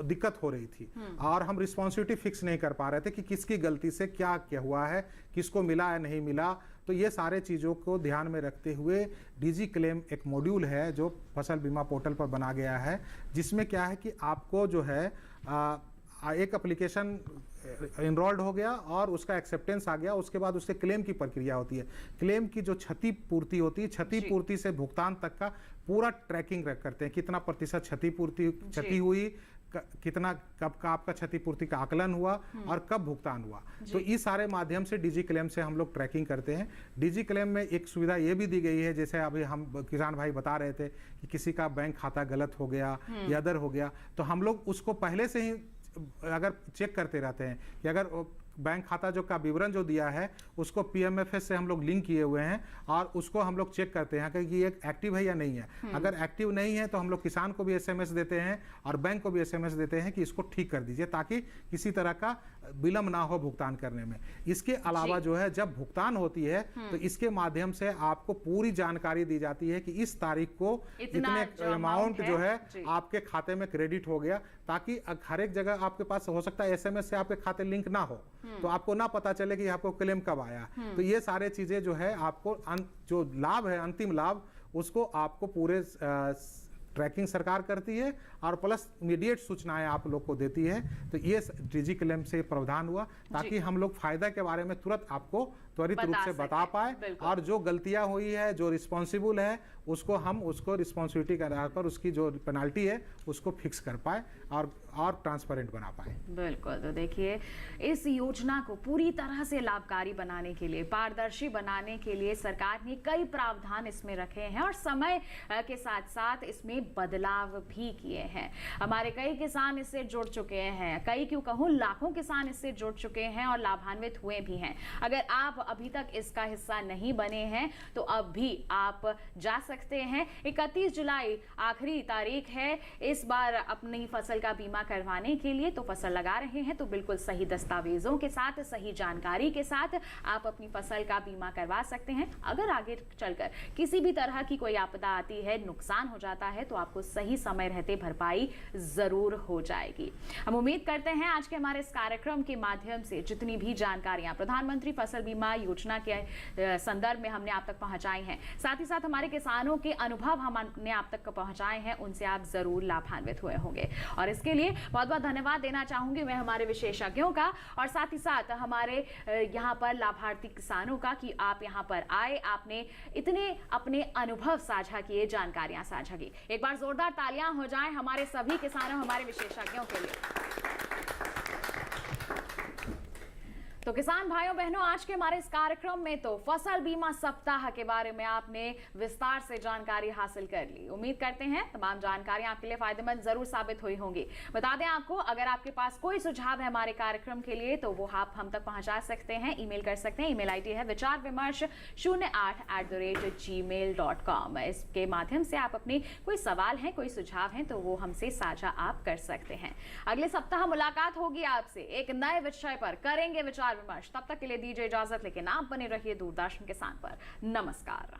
दिक्कत हो रही थी और हम रिस्पॉन्सिबिलिटी फिक्स नहीं कर पा रहे थे कि किसकी गलती से क्या क्या हुआ है, किसको मिला है नहीं मिला। तो ये सारे चीज़ों को ध्यान में रखते हुए डिजी क्लेम एक मॉड्यूल है जो फसल बीमा पोर्टल पर बना गया है, जिसमें क्या है कि आपको जो है एक एप्लीकेशन इनरोल्ड हो गया और उसका एक्सेप्टेंस आ गया, उसके बाद उससे क्लेम की प्रक्रिया होती है। क्लेम की जो क्षतिपूर्ति होती है, क्षतिपूर्ति से भुगतान तक का पूरा ट्रैकिंग करते हैं, कितना प्रतिशत क्षति हुई, कितना कब का आपका क्षतिपूर्ति का आकलन हुआ और कब भुगतान हुआ। तो इस सारे माध्यम से डिजी क्लेम से हम लोग ट्रैकिंग करते हैं। डिजी क्लेम में एक सुविधा ये भी दी गई है, जैसे अभी हम किसान भाई बता रहे थे कि किसी का बैंक खाता गलत हो गया या अदर हो गया, तो हम लोग उसको पहले से ही अगर चेक करते रहते हैं कि अगर बैंक खाता जो का विवरण जो दिया है उसको PMFS से हम लोग लिंक किए हुए हैं और उसको हम लोग चेक करते हैं कि ये एक्टिव है या नहीं है। अगर एक्टिव नहीं है तो हम लोग किसान को भी SMS देते हैं और बैंक को भी SMS देते हैं कि इसको ठीक कर दीजिए ताकि किसी तरह का विलंब ना हो भुगतान करने में। इसके अलावा जो है जब भुगतान होती है तो इसके माध्यम से आपको पूरी जानकारी दी जाती है कि इस तारीख को इतने अमाउंट जो है आपके खाते में क्रेडिट हो गया, ताकि हर एक जगह आपके पास हो सकता है SMS से आपके खाते लिंक ना हो तो आपको ना पता चले कि आपको क्लेम कब आया। तो ये सारे चीजें जो है आपको जो लाभ है, अंतिम लाभ, उसको आपको पूरे ट्रैकिंग सरकार करती है और प्लस इमीडिएट सूचनाएं आप लोग को देती है। तो ये डिजी क्लेम से प्रावधान हुआ ताकि हम लोग फायदा के बारे में तुरंत आपको त्वरित रूप से बता पाए और जो गलतियां हुई है, जो रिस्पॉन्सिबल है, उसको हम उसको रिस्पॉन्सिबिलिटी के आधार पर उसकी जो पेनाल्टी है उसको फिक्स कर पाए और ट्रांसपेरेंट बना पाए। बिल्कुल, तो देखिए इस योजना को पूरी तरह से लाभकारी बनाने के लिए, पारदर्शी बनाने के लिए सरकार ने कई प्रावधान इसमें रखे हैं और समय के साथ साथ इसमें बदलाव भी किए हैं। हमारे कई किसान इससे जुड़ चुके हैं, कई क्यों कहूँ लाखों किसान इससे जुड़ चुके हैं और लाभान्वित हुए भी हैं। अगर आप अभी तक इसका हिस्सा नहीं बने हैं तो अब भी आप जा सकते हैं। 31 जुलाई आखिरी तारीख है इस बार अपनी फसल का बीमा करवाने के लिए। तो फसल लगा रहे हैं तो बिल्कुल सही दस्तावेजों के साथ, सही जानकारी के साथ आप अपनी फसल का बीमा करवा सकते हैं। अगर आगे चलकर किसी भी तरह की कोई आपदा आती है, नुकसान हो जाता है, तो आपको सही समय रहते भरपाई जरूर हो जाएगी। हम उम्मीद करते हैं आज के हमारे इस कार्यक्रम के माध्यम से जितनी भी जानकारियां प्रधानमंत्री फसल बीमा योजना के संदर्भ में हमने आप तक पहुंचाई हैं, साथ ही साथ हमारे किसानों के अनुभव हमने आप तक पहुंचाए हैं, उनसे आप जरूर लाभान्वित हुए होंगे। और इसके लिए बहुत बहुत धन्यवाद देना चाहूंगी मैं हमारे विशेषज्ञों का और साथ ही साथ हमारे यहाँ पर लाभार्थी किसानों का कि आप यहाँ पर आए, आपने इतने अपने अनुभव साझा किए, जानकारियां साझा की। एक बार जोरदार तालियां हो जाएं हमारे सभी किसानों, हमारे विशेषज्ञों के लिए। तो किसान भाइयों बहनों, आज के हमारे इस कार्यक्रम में तो फसल बीमा सप्ताह के बारे में आपने विस्तार से जानकारी हासिल कर ली। उम्मीद करते हैं तमाम जानकारियां आपके लिए फायदेमंद जरूर साबित हुई होंगी। बता दें आपको, अगर आपके पास कोई सुझाव है हमारे कार्यक्रम के लिए तो वो आप हम तक पहुंचा सकते हैं, ईमेल कर सकते हैं। ईमेल ID है vichar-08@gmail.com। इसके माध्यम से आप अपने कोई सवाल है, कोई सुझाव है तो वो हमसे साझा आप कर सकते हैं। अगले सप्ताह मुलाकात होगी आपसे एक नए विषय पर, करेंगे विचार विमर्श। तब तक के लिए दीजिए इजाजत, लेकिन आप बने रहिए दूरदर्शन किसान पर। नमस्कार।